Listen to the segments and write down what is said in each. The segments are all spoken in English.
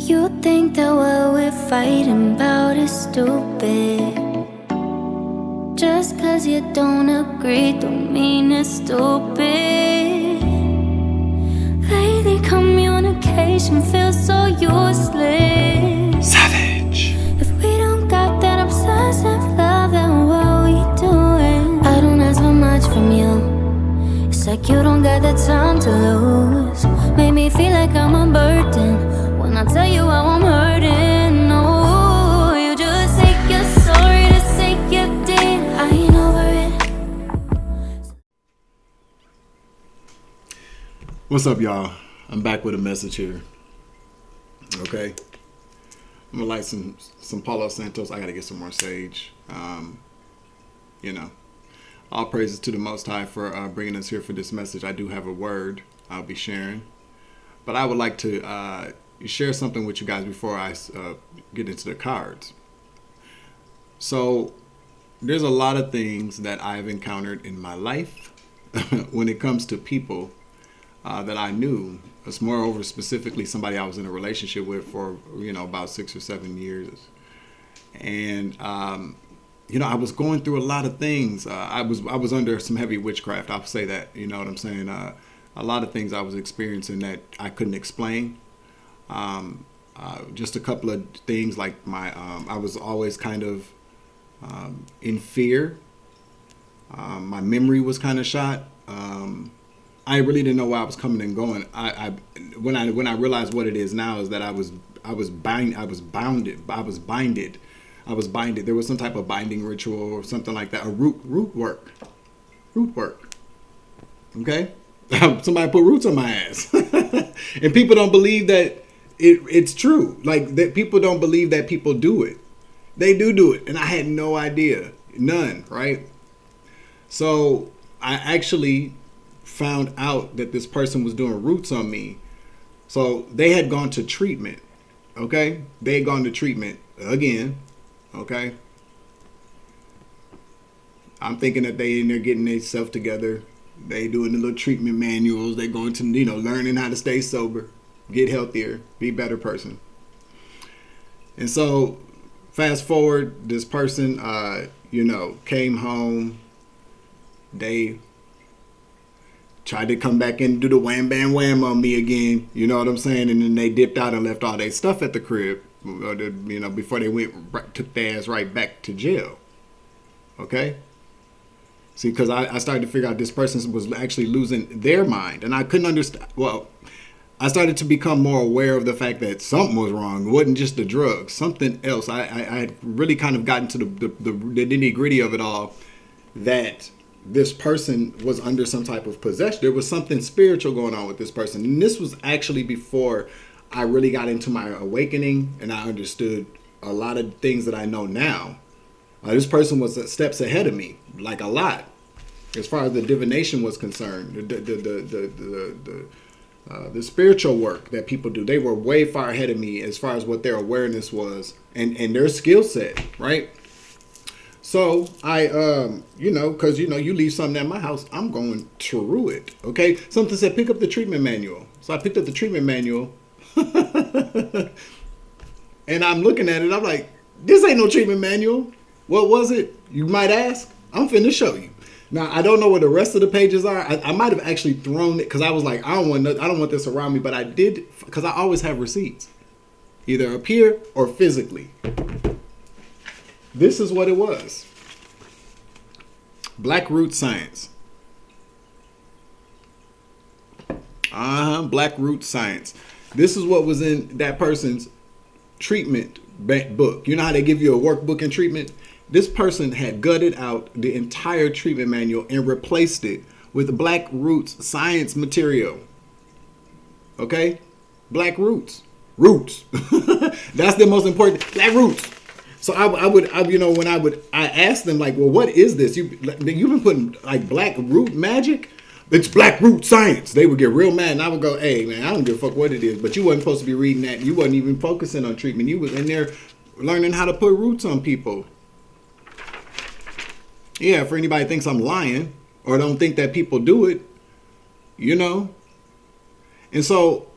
You think that what we're fighting about is stupid. Just cause you don't agree don't mean it's stupid. Lately communication feels so useless. Savage. If we don't got that obsessive love, then what we doing? I don't ask for much from you. It's like you don't got the time to lose. Made me feel like I'm a burden when I tell you how I'm hurting. No, you just say you're sorry to say you did. I ain't over it. What's up, y'all? I'm back with a message here. Okay, I'm gonna light some Palo Santos. I gotta get some more sage. All praises to the Most High for bringing us here for this message. I do have a word I'll be sharing, but I would like to share something with you guys before I get into the cards. So there's a lot of things that I've encountered in my life when it comes to people that I knew. It's moreover specifically somebody I was in a relationship with for about 6 or 7 years, and I was going through a lot of things. I was under some heavy witchcraft. I'll say that. You know what I'm saying? A lot of things I was experiencing that I couldn't explain. Just a couple of things like I was always kind of in fear. My memory was kind of shot. I really didn't know where I was coming and going. When I realized what it is now is that I was binded. There was some type of binding ritual or something like that. A root work. Okay, somebody put roots on my ass, and people don't believe that it's true. Like that, people don't believe that people do it. They do it, and I had no idea, none. Right. So I actually found out that this person was doing roots on me. So they had gone to treatment. Okay, they had gone to treatment again. Okay, I'm thinking that they in there getting themselves together. They doing the little treatment manuals. They going to learning how to stay sober, get healthier, be a better person. And so fast forward, this person came home. They tried to come back and do the wham bam wham on me again. You know what I'm saying? And then they dipped out and left all their stuff at the crib. Before they took their ass right back to jail. Okay? See, because I started to figure out this person was actually losing their mind. And I couldn't understand. Well, I started to become more aware of the fact that something was wrong. It wasn't just the drugs. Something else. I had really kind of gotten to the nitty gritty of it all. That this person was under some type of possession. There was something spiritual going on with this person. And this was actually before I really got into my awakening and I understood a lot of things that I know now. This person was steps ahead of me, like a lot, as far as the divination was concerned. The spiritual work that people do, they were way far ahead of me as far as what their awareness was and their skill set, right? So I, because you leave something at my house, I'm going through it. Okay, something said pick up the treatment manual, so I picked up the treatment manual. And I'm looking at it, I'm like, this ain't no treatment manual. What was it? You might ask. I'm finna show you. Now, I don't know where the rest of the pages are. I might have actually thrown it because I was like, I don't want this around me, but I did because I always have receipts, either up here or physically. This is what it was. Black root science. Black root science. This is what was in that person's treatment book. You know how they give you a workbook in treatment? This person had gutted out the entire treatment manual and replaced it with Black Roots science material. Okay? Black Roots. Roots. That's the most important. Black Roots. So I asked them like, well, what is this? You've been putting like Black Root magic? It's Black Root science. They would get real mad, and I would go, hey, man, I don't give a fuck what it is. But you wasn't supposed to be reading that. You wasn't even focusing on treatment. You was in there learning how to put roots on people. Yeah, for anybody thinks I'm lying or don't think that people do it, And so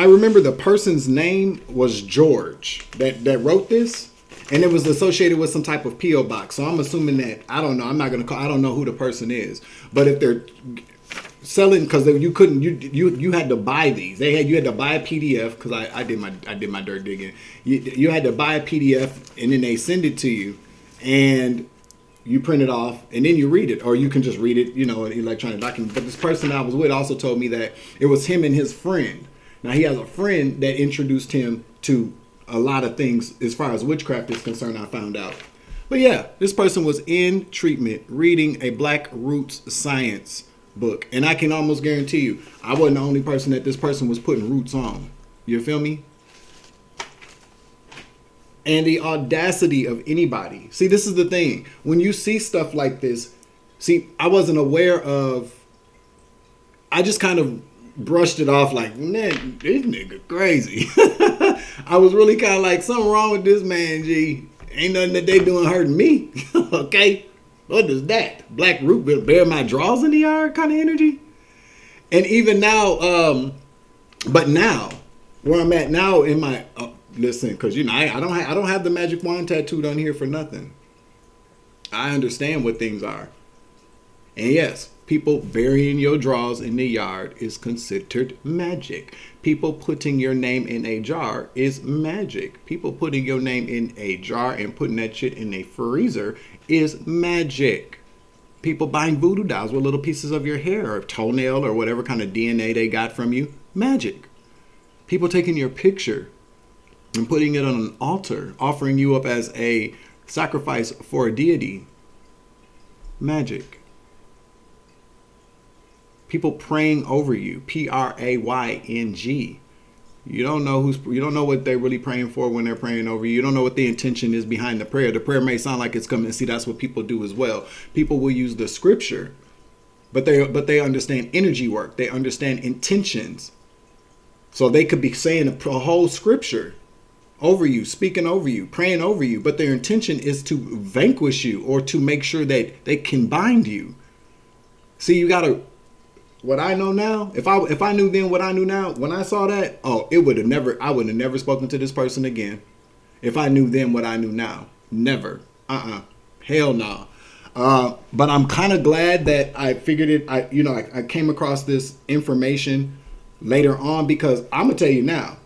I remember the person's name was George that wrote this, and it was associated with some type of PO box. So I'm assuming that, I don't know. I'm not gonna call. I don't know who the person is, but if they're selling, because you couldn't, you had to buy these. You had to buy a PDF, because I did my dirt digging. You had to buy a PDF, and then they send it to you, and you print it off, and then you read it, or you can just read it, in electronic document. But this person I was with also told me that it was him and his friend. Now, he has a friend that introduced him to a lot of things as far as witchcraft is concerned, I found out. But yeah, this person was in treatment reading a Black Roots Science book. And I can almost guarantee you, I wasn't the only person that this person was putting roots on. You feel me? And the audacity of anybody. See, this is the thing. When you see stuff like this, I wasn't aware of, I just kind of brushed it off like, man, this nigga crazy. I was really kind of like, something wrong with this man, G. Ain't nothing that they doing hurting me. Okay? What is that? Black root will bear my draws in the yard kind of energy? And even now, but now, where I'm at now in my, listen, because, I don't have the magic wand tattooed on here for nothing. I understand what things are. And yes, people burying your drawers in the yard is considered magic. People putting your name in a jar is magic. People putting your name in a jar and putting that shit in a freezer is magic. People buying voodoo dolls with little pieces of your hair or toenail or whatever kind of DNA they got from you, magic. People taking your picture and putting it on an altar, offering you up as a sacrifice for a deity, magic. People praying over you, praying. You don't know what they're really praying for when they're praying over you. You don't know what the intention is behind the prayer. The prayer may sound like it's coming. See, that's what people do as well. People will use the scripture, but they understand energy work. They understand intentions. So they could be saying a whole scripture over you, speaking over you, praying over you, but their intention is to vanquish you or to make sure that they can bind you. See, you gotta. What I know now, if I knew then what I knew now, when I saw that, I would have never spoken to this person again. If I knew then what I knew now, never. Hell no. But I'm kind of glad that I figured it. I came across this information later on, because I'm gonna tell you now,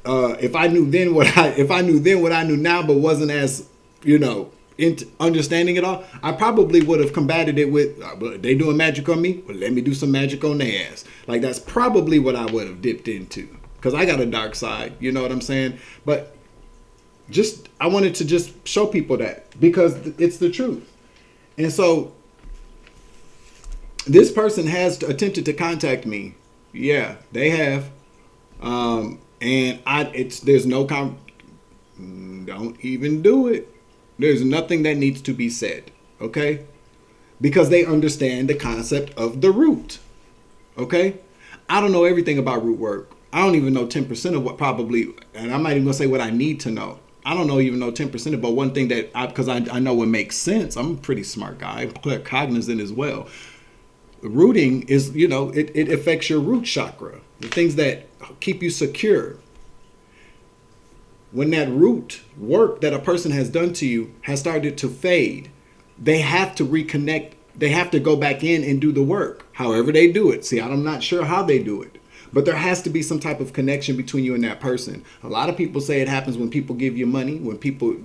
if I knew then what I knew now, but wasn't as into understanding it all, I probably would have combated it with, they doing magic on me, well, let me do some magic on their ass. Like, that's probably what I would have dipped into, because I got a dark side, you know what I'm saying? But I wanted to just show people that, because it's the truth. And so this person has attempted to contact me. Yeah, they have. And there's no don't even do it. There's nothing that needs to be said, okay? Because they understand the concept of the root, okay? I don't know everything about root work. I don't even know 10% of what probably, and I'm not even gonna say what I need to know. I don't even know 10% about one thing that, because I know what makes sense. I'm a pretty smart guy, I'm cognizant as well. Rooting is, it affects your root chakra, the things that keep you secure. When that root work that a person has done to you has started to fade, they have to reconnect. They have to go back in and do the work, however they do it. See, I'm not sure how they do it, but there has to be some type of connection between you and that person. A lot of people say it happens when people give you money, when people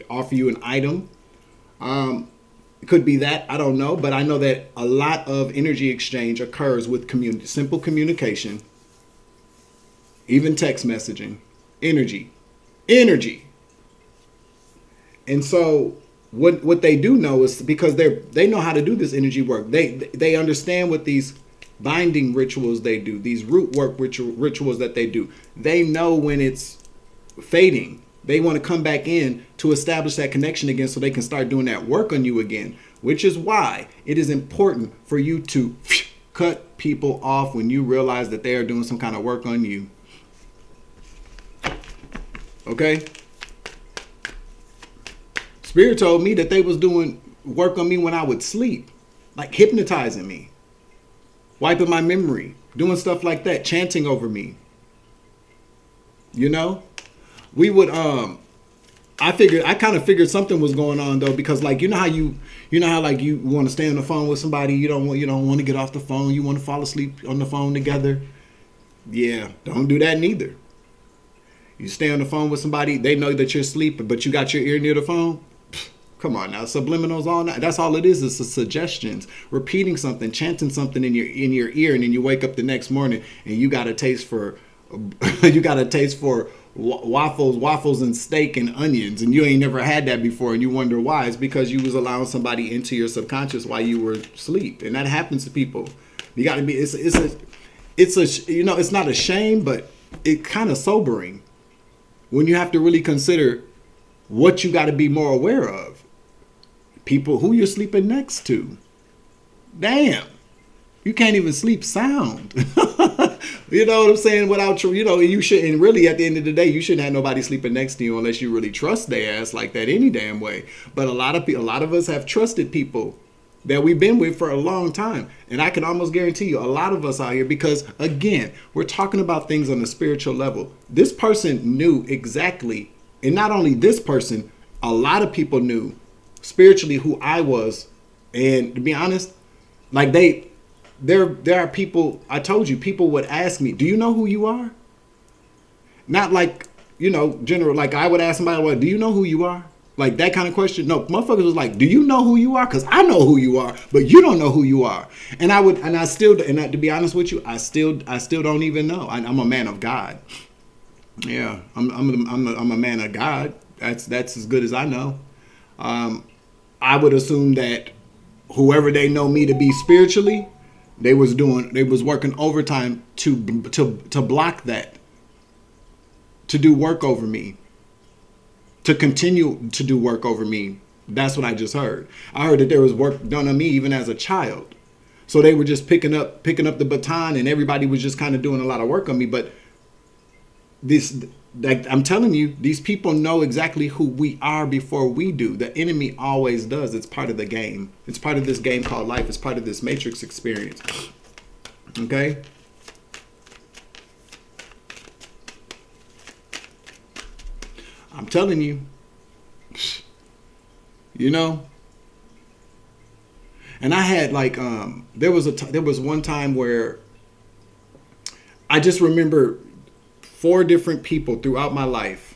offer you an item. It could be that, I don't know, but I know that a lot of energy exchange occurs with simple communication, even text messaging, energy. And so what they do know is, because they know how to do this energy work. They understand what these binding rituals they do, these root work rituals that they do. They know when it's fading. They want to come back in to establish that connection again, so they can start doing that work on you again, which is why it is important for you to cut people off when you realize that they are doing some kind of work on you. Okay? Spirit told me that they was doing work on me when I would sleep, like hypnotizing me, wiping my memory, doing stuff like that, chanting over me. You know, we would I kind of figured something was going on though, because like you know how like you want to stay on the phone with somebody, you don't want to get off the phone, you want to fall asleep on the phone together. Yeah, don't do that neither. You stay on the phone with somebody, they know that you're sleeping, but you got your ear near the phone. Come on now, subliminals all night. That's all it is suggestions, repeating something, chanting something in your ear, and then you wake up the next morning and you got a taste for waffles and steak and onions, and you ain't never had that before, and you wonder why. It's because you was allowing somebody into your subconscious while you were asleep, and that happens to people. You got to be. It's not a shame, but it kind of sobering when you have to really consider what you got to be more aware of. People who you're sleeping next to. Damn. You can't even sleep sound. You know what I'm saying? Without, you shouldn't really, at the end of the day, you shouldn't have nobody sleeping next to you unless you really trust their ass like that any damn way. But a lot of us have trusted people that we've been with for a long time. And I can almost guarantee you, a lot of us out here, because again, we're talking about things on a spiritual level. This person knew exactly, and not only this person, a lot of people knew spiritually who I was. And to be honest, like there are people, I told you, people would ask me, do you know who you are? Not like, general, like I would ask somebody, well, do you know who you are? Like that kind of question. No, motherfuckers was like, do you know who you are? Because I know who you are, but you don't know who you are. And to be honest with you, I still don't even know. I'm a man of God. Yeah, I'm a man of God. That's as good as I know. I would assume that whoever they know me to be spiritually, they was working overtime to block that, to do work over me, to continue to do work over me. That's what I just heard. I heard that there was work done on me even as a child. So they were just picking up the baton, and everybody was just kind of doing a lot of work on me. But I'm telling you, these people know exactly who we are before we do. The enemy always does. It's part of the game. It's part of this game called life. It's part of this matrix experience. Okay? I'm telling you, and I had like, there was one time where I just remember 4 different people throughout my life.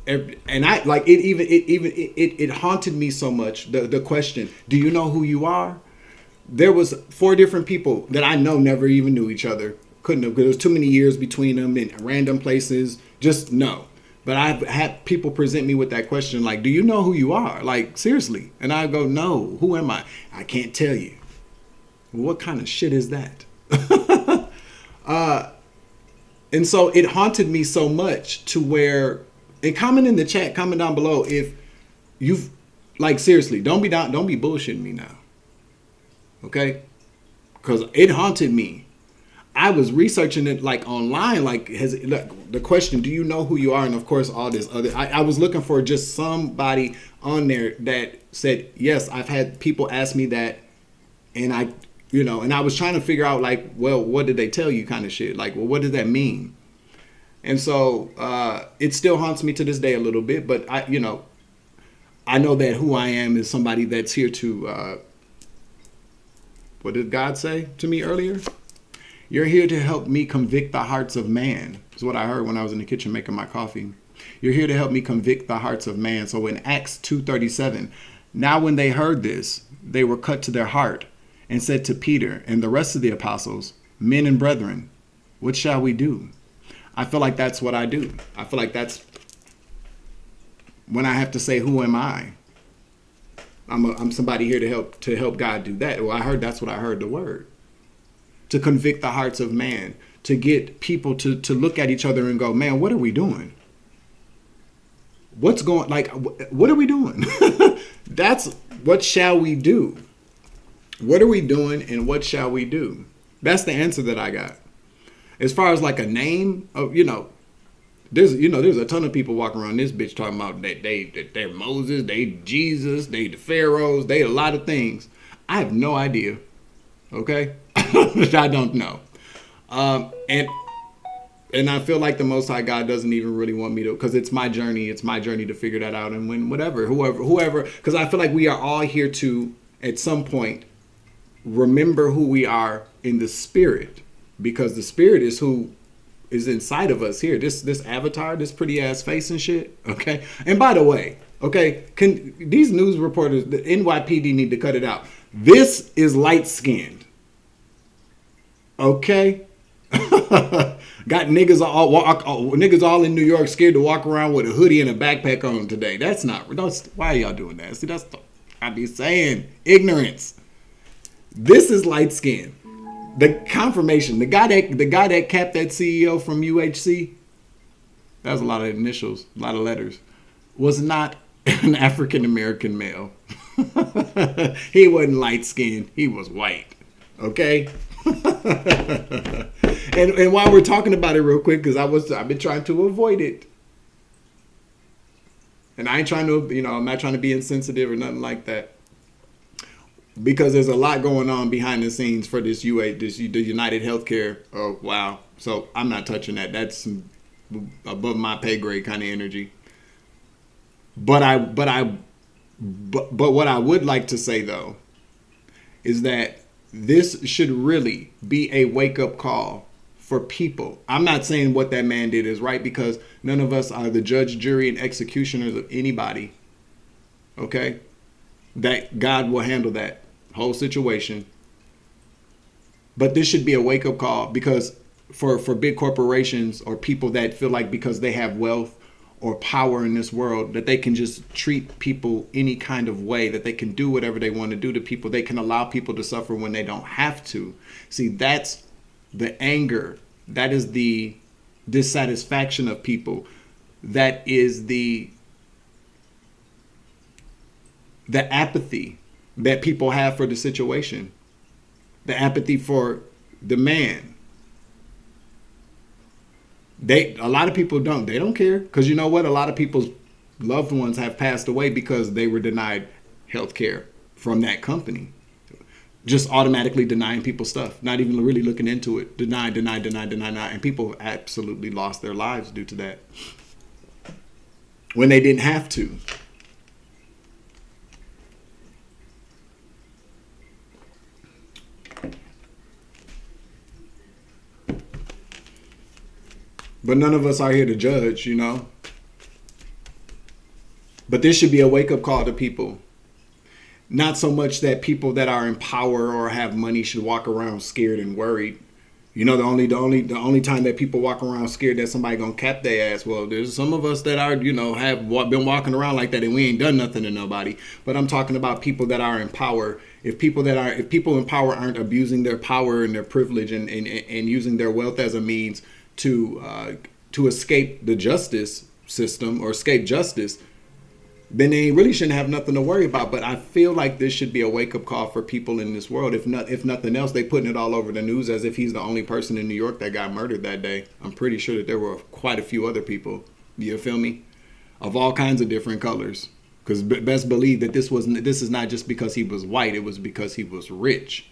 And I like it haunted me so much. The question, do you know who you are? There was 4 different people that I know never even knew each other. Couldn't have, because there was too many years between them in random places. Just no. But I've had people present me with that question, like, do you know who you are? Like, seriously. And I go, no, who am I? I can't tell you. What kind of shit is that? And so it haunted me so much to where, and comment in the chat, comment down below if you've, like, seriously, don't be bullshitting me now. Okay? Because it haunted me. I was researching it like online, like the question, do you know who you are? And of course, all this other, I was looking for just somebody on there that said, yes, I've had people ask me that. And and I was trying to figure out like, well, what did they tell you kind of shit? Like, well, what does that mean? And so it still haunts me to this day a little bit, but I know that who I am is somebody that's here to, what did God say to me earlier? You're here to help me convict the hearts of man. That's what I heard when I was in the kitchen making my coffee. You're here to help me convict the hearts of man. So in Acts 2:37, now when they heard this, they were cut to their heart and said to Peter and the rest of the apostles, men and brethren, what shall we do? I feel like that's what I do. I feel like that's when I have to say, who am I? I'm somebody here to help God do that. Well, that's what I heard the word. To convict the hearts of man, to get people to look at each other and go, man, what are we doing? What are we doing? That's what shall we do? What are we doing and what shall we do? That's the answer that I got. As far as like a name of, there's a ton of people walking around this bitch talking about that they're Moses, they Jesus, they the pharaohs, they a lot of things. I have no idea. Okay? I don't know. And And I feel like the Most High God doesn't even really want me to, because it's my journey. It's my journey to figure that out. And when whoever, because I feel like we are all here to, at some point, remember who we are in the spirit, because the spirit is who is inside of us here. This avatar, this pretty ass face and shit. Okay. And by the way, okay, these news reporters, the NYPD need to cut it out. This is light skinned. Okay. Got niggas all in New York scared to walk around with a hoodie and a backpack on today. Why are y'all doing that? See, I be saying, ignorance. This is light skin. The confirmation, the guy that capped that CEO from UHC, that was a lot of initials, a lot of letters, was not an African American male. He wasn't light skinned. He was white. Okay. And while we're talking about it real quick, because I've been trying to avoid it, and I ain't trying to, I'm not trying to be insensitive or nothing like that, because there's a lot going on behind the scenes for the United Healthcare. Oh wow! So I'm not touching that. That's above my pay grade kind of energy. But what I would like to say though is that this should really be a wake-up call for people. I'm not saying what that man did is right, because none of us are the judge, jury, and executioners of anybody. Okay? That God will handle that whole situation. But this should be a wake-up call, because for big corporations or people that feel like because they have wealth or power in this world that they can just treat people any kind of way, that they can do whatever they want to do to people. They can allow people to suffer when they don't have to. See, that's the anger. That is the dissatisfaction of people. That is the apathy that people have for the situation. The apathy for the man. A lot of people don't care, because you know what? A lot of people's loved ones have passed away because they were denied health care from that company. Just automatically denying people stuff, not even really looking into it. Deny. And people have absolutely lost their lives due to that, when they didn't have to. But none of us are here to judge, But this should be a wake-up call to people. Not so much that people that are in power or have money should walk around scared and worried. The only time that people walk around scared that somebody gonna cap their ass. Well, there's some of us that are, have been walking around like that and we ain't done nothing to nobody. But I'm talking about people that are in power. If people in power aren't abusing their power and their privilege and using their wealth as a means to escape the justice system or escape justice, then they really shouldn't have nothing to worry about. But I feel like this should be a wake-up call for people in this world. If nothing else, they putting it all over the news as if he's the only person in New York that got murdered that day. I'm pretty sure that there were quite a few other people, you feel me, of all kinds of different colors. Because best believe that this is not just because he was white, it was because he was rich.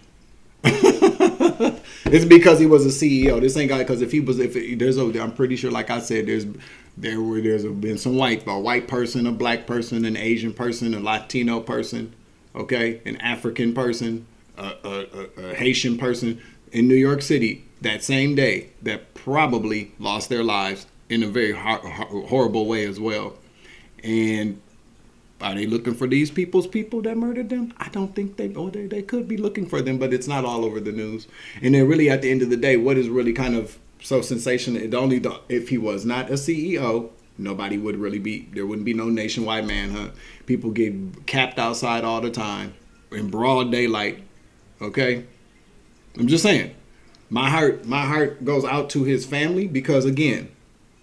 It's because he was a CEO. This ain't got, because I'm pretty sure, like I said, there's been some a white person, a black person, an Asian person, a Latino person, okay, an African person, a Haitian person in New York City that same day that probably lost their lives in a very horrible way as well. And are they looking for these people that murdered them? I don't think they could be looking for them, but it's not all over the news. And then really at the end of the day, what is really kind of so sensational, if he was not a CEO, there wouldn't be no nationwide manhunt. People get capped outside all the time in broad daylight. Okay? I'm just saying. My heart goes out to his family, because again,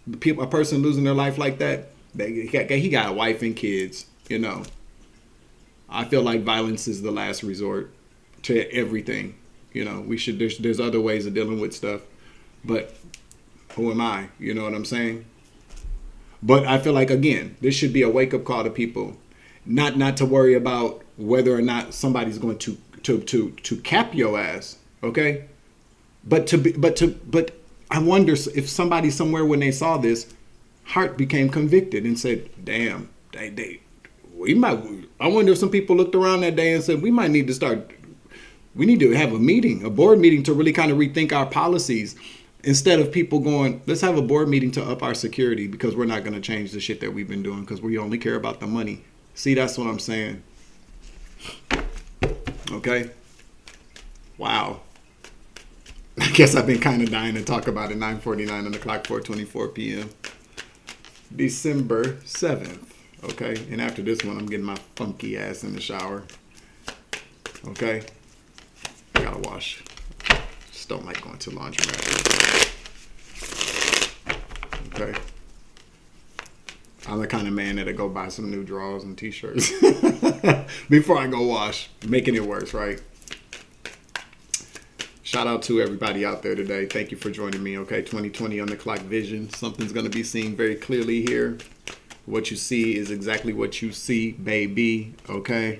a person losing their life like that, he got a wife and kids. I feel like violence is the last resort to everything. There's other ways of dealing with stuff, but who am I? You know what I'm saying? But I feel like, again, this should be a wake up call to people, not to worry about whether or not somebody's going to cap your ass. Okay. But I wonder if somebody somewhere when they saw this, heart became convicted and said, damn, we might. I wonder if some people looked around that day and said, we need to have a meeting, a board meeting to really kind of rethink our policies. Instead of people going, let's have a board meeting to up our security because we're not going to change the shit that we've been doing because we only care about the money. See, that's what I'm saying. Okay. Wow. I guess I've been kind of dying to talk about it. 9:49 on the clock, 4:24 p.m. December 7th. Okay. And after this one, I'm getting my funky ass in the shower. Okay. I gotta wash. Just don't like going to laundromat. Okay. I'm the kind of man that'll go buy some new drawers and t-shirts before I go wash, making it worse, right? Shout out to everybody out there today. Thank you for joining me, okay? 2020 on the clock vision. Something's going to be seen very clearly here. What you see is exactly what you see, baby, okay?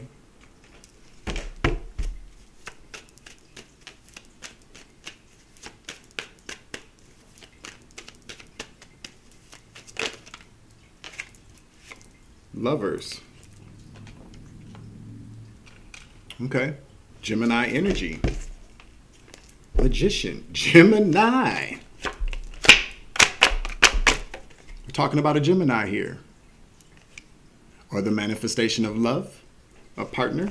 Lovers. Okay. Gemini energy. Magician. Gemini. We're talking about a Gemini here. Or the manifestation of love. A partner.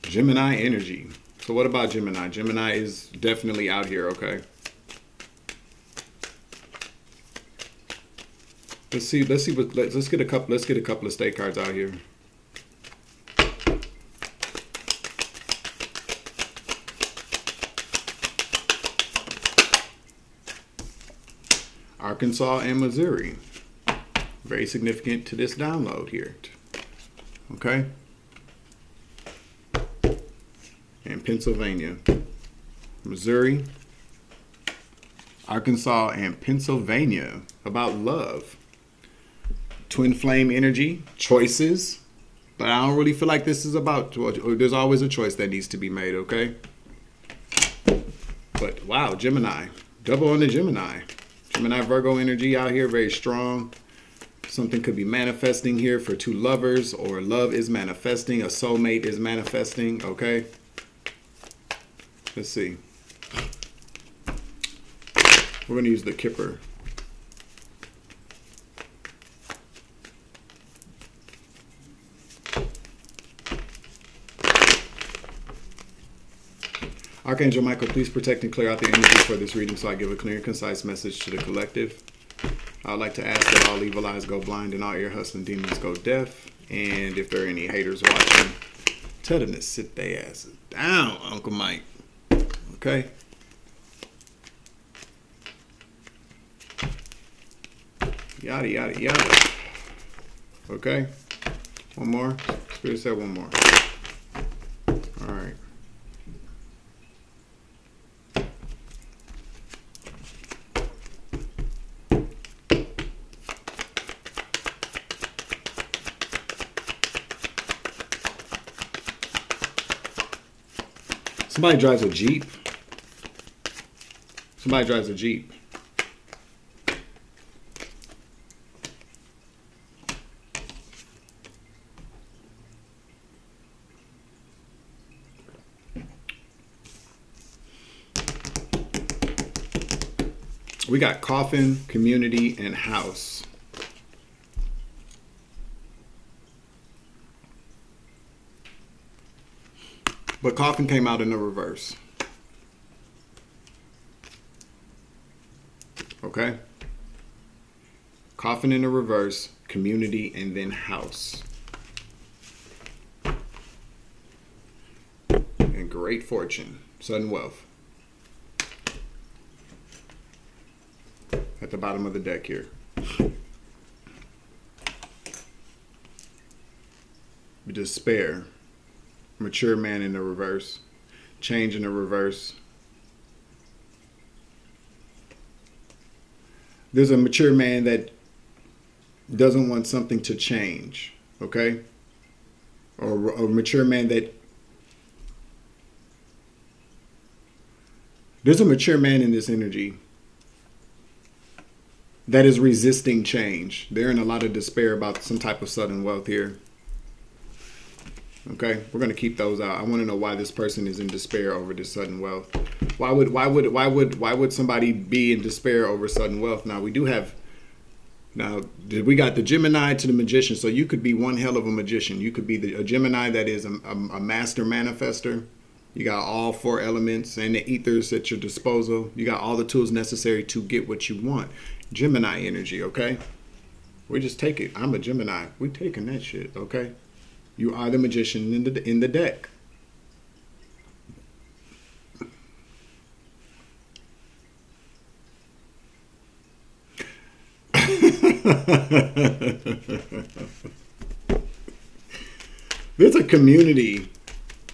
Gemini energy. So what about Gemini? Gemini is definitely out here, okay? Let's get a couple of state cards out here. Arkansas and Missouri. Very significant to this download here. Okay? And Pennsylvania. Missouri, Arkansas, and Pennsylvania. About love. Twin flame energy. Choices. But I don't really feel like this is about... There's always a choice that needs to be made, okay? But wow, Gemini. Double on the Gemini. Gemini Virgo energy out here, very strong. Something could be manifesting here for two lovers, or love is manifesting, a soulmate is manifesting, okay? Let's see. We're going to use the Kipper. Archangel Michael, please protect and clear out the energy for this reading so I give a clear and concise message to the collective. I would like to ask that all evil eyes go blind and all ear hustling demons go deaf. And if there are any haters watching, tell them to sit their asses down, Uncle Mike. Okay. Yada, yada, yada. Okay. One more. Spirit said one more. All right. Somebody drives a Jeep. Somebody drives a Jeep. We got coffin, community, and house. But coffin came out in the reverse. Okay? Coffin in the reverse, community, and then house. And great fortune, sudden wealth. At the bottom of the deck here. Despair. Mature man in the reverse. Change in the reverse. There's a mature man that doesn't want something to change, okay? Or a mature man that... There's a mature man in this energy that is resisting change. They're in a lot of despair about some type of sudden wealth here. Okay, we're gonna keep those out. I want to know why this person is in despair over this sudden wealth. Why would somebody be in despair over sudden wealth? Now we got the Gemini to the magician. So you could be one hell of a magician. You could be a Gemini that is a master manifester. You got all 4 elements and the ethers at your disposal. You got all the tools necessary to get what you want. Gemini energy, okay? We just take it. I'm a Gemini. We taking that shit, okay? You are the magician in the deck. There's a community,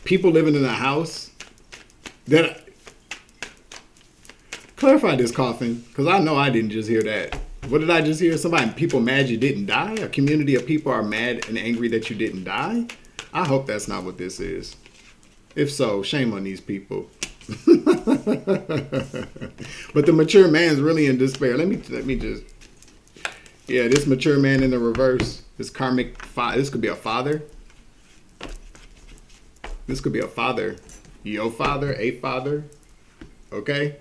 people living in a house that... Clarify this, Coffin, because I know I didn't just hear that. What did I just hear? People mad you didn't die? A community of people are mad and angry that you didn't die? I hope that's not what this is. If so, shame on these people. But the mature man's really in despair. Let me just... Yeah, this mature man in the reverse, this karmic father, this could be a father. This could be a father. Your father, a father. Okay?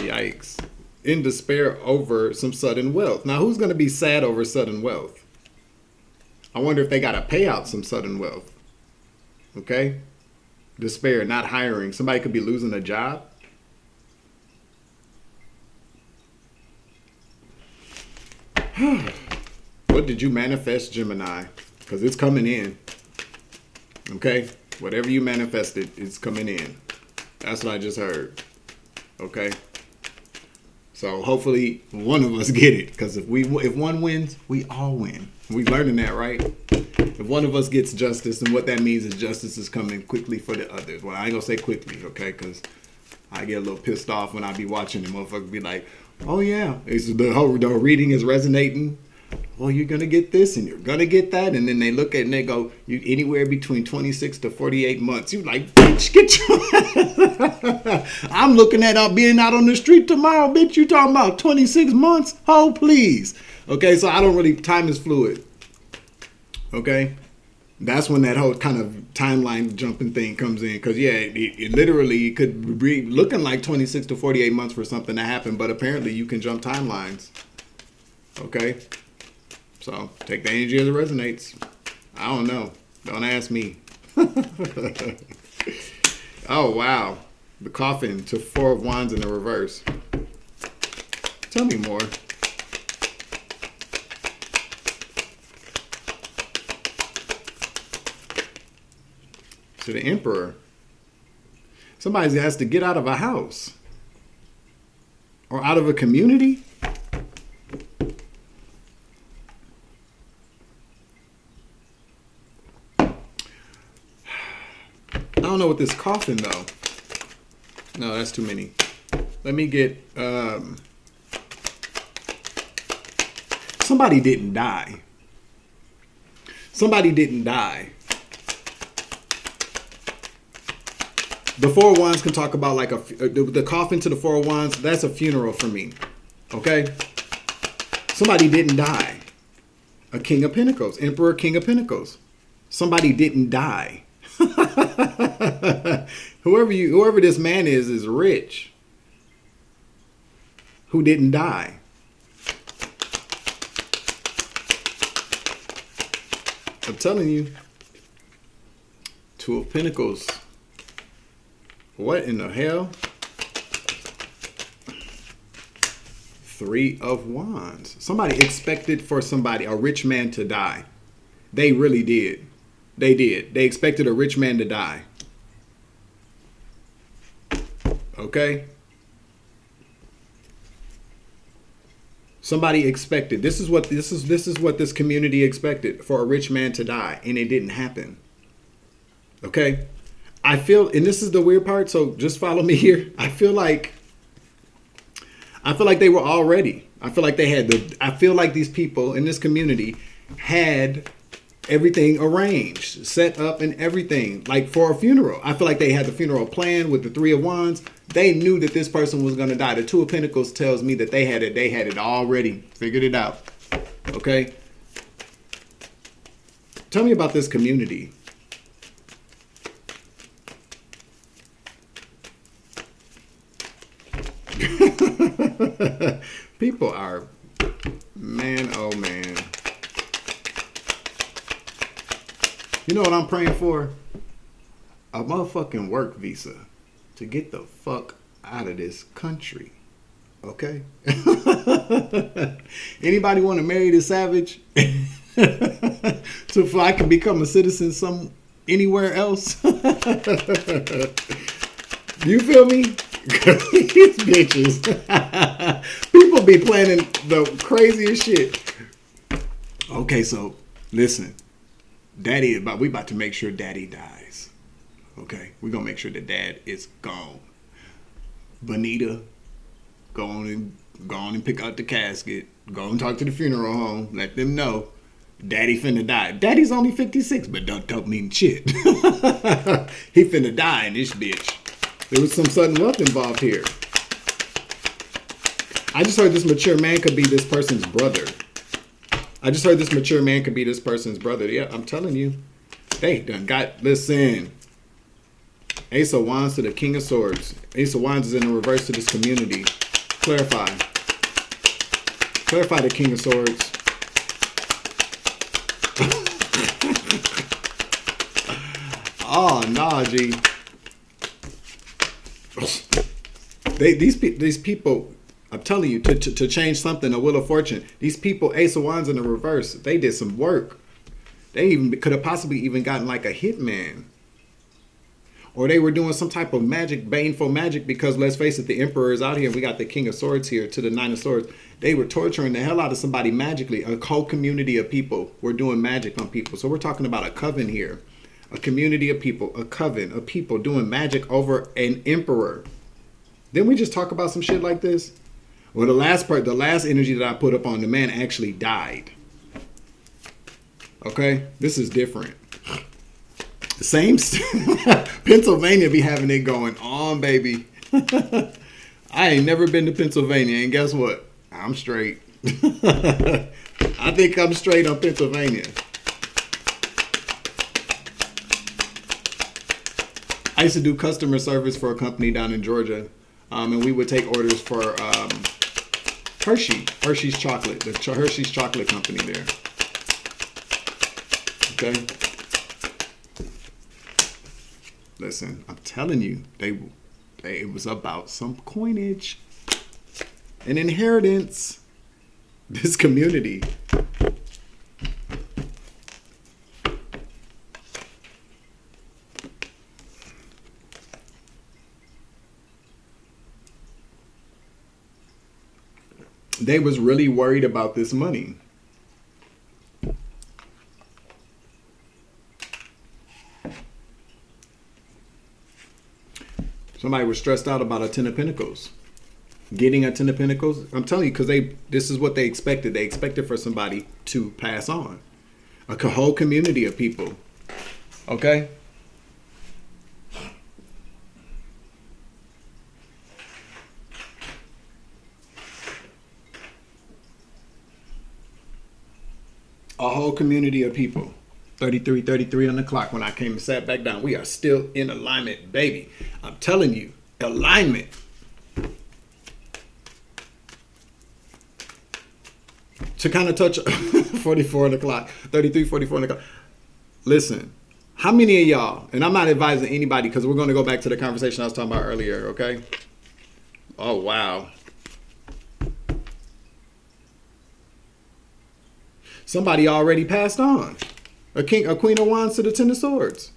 Yikes. In despair over some sudden wealth. Now, who's going to be sad over sudden wealth? I wonder if they got to pay out some sudden wealth. Okay? Despair, not hiring. Somebody could be losing a job. What did you manifest, Gemini? Because it's coming in. Okay? Whatever you manifested, it's coming in. That's what I just heard. Okay? So hopefully one of us get it. Because if one wins, we all win. We learning that, right? If one of us gets justice, and what that means is justice is coming quickly for the others. Well, I ain't gonna say quickly, okay? Because I get a little pissed off when I be watching the motherfucker be like, oh yeah, the reading is resonating. Well, you're going to get this and you're going to get that. And then they look at it and they go, you anywhere between 26 to 48 months. You're like, bitch, get your... I'm looking at being out on the street tomorrow, bitch. You talking about 26 months? Oh, please. Okay, so I don't really... Time is fluid. Okay? That's when that whole kind of timeline jumping thing comes in. Because, yeah, it literally could be looking like 26 to 48 months for something to happen. But apparently you can jump timelines. Okay? So take the energy as it resonates. I don't know. Don't ask me. Oh, wow. The coffin to 4 of Wands in the reverse. Tell me more. To the Emperor. Somebody has to get out of a house. Or out of a community. I don't know what this coffin though. No, that's too many. Let me get somebody didn't die. Somebody didn't die. The 4 of Wands can talk about like the coffin to the 4 of Wands. That's a funeral for me. Okay? Somebody didn't die. A King of Pentacles. Emperor, King of Pentacles. Somebody didn't die. Whoever this man is rich. Who didn't die. I'm telling you. 2 of Pentacles. What in the hell? 3 of Wands. Somebody expected for a rich man to die. They really did. They did. They expected a rich man to die. Okay? Somebody expected. This is what this community expected, for a rich man to die, and it didn't happen. Okay? I feel, and this is the weird part, so just follow me here. I feel like they were all ready. I feel like I feel like these people in this community had everything arranged, set up and everything, like for a funeral. I feel like they had the funeral planned with the Three of Wands. They knew that this person was going to die. The Two of Pentacles tells me that they had it already figured it out. Okay? Tell me about this community. People are, man, oh man. You know what I'm praying for? A motherfucking work visa to get the fuck out of this country. Okay? Anybody want to marry this savage? So I can become a citizen anywhere else? You feel me? These bitches. People be planning the craziest shit. Okay, so listen. We about to make sure daddy dies. Okay? We're gonna make sure that dad is gone. Bonita, go on and pick out the casket. Go and talk to the funeral home. Let them know daddy finna die. Daddy's only 56, but don't mean shit. He finna die in this bitch. There was some sudden wealth involved here. I just heard this mature man could be this person's brother. Yeah, I'm telling you. They done got, listen. Ace of Wands to the King of Swords. Ace of Wands is in the reverse to this community. Clarify. Clarify the King of Swords. Oh, nah, G. These people, I'm telling you, to change something, a wheel of fortune. These people, Ace of Wands in the reverse, they did some work. They even could have possibly even gotten like a hitman. Or they were doing some type of magic, baneful magic, because let's face it, the Emperor is out here and we got the King of Swords here to the Nine of Swords. They were torturing the hell out of somebody magically. A whole community of people were doing magic on people. So we're talking about a coven here. A community of people, a coven of people doing magic over an emperor. Didn't we just talk about some shit like this? Well, the last energy that I put up on, the man actually died. Okay? This is different. The same Pennsylvania be having it going on, baby. I ain't never been to Pennsylvania, and guess what? I'm straight. I think I'm straight on Pennsylvania. I used to do customer service for a company down in Georgia, and we would take orders for Hershey's chocolate, the Hershey's chocolate company there. Okay. Listen, I'm telling you, it was about some coinage, an inheritance. This community. They was really worried about this money. Somebody was stressed out about a Ten of Pentacles. Getting a Ten of Pentacles. I'm telling you, because this is what they expected. They expected for somebody to pass on. A whole community of people. Okay? A whole community of people. 33 on the clock when I came and sat back down. We are still in alignment, baby. I'm telling you, alignment. To kind of touch 44 on the clock, 33, 44 on the clock. Listen, how many of y'all, and I'm not advising anybody because we're going to go back to the conversation I was talking about earlier, okay? Oh, wow. Somebody already passed on. A Queen of Wands to the Ten of Swords.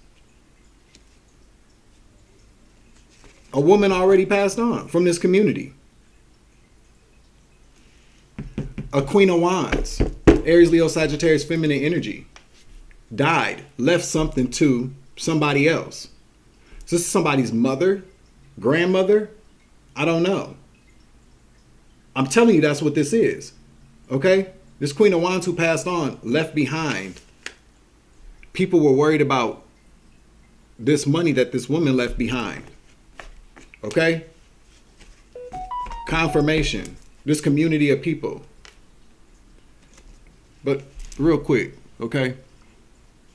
A woman already passed on from this community. A Queen of Wands, Aries, Leo, Sagittarius, feminine energy, died, left something to somebody else. So this is somebody's mother, grandmother, I don't know. I'm telling you that's what this is, okay? This Queen of Wands who passed on left behind. People were worried about this money that this woman left behind, okay? Confirmation, this community of people. But real quick, okay?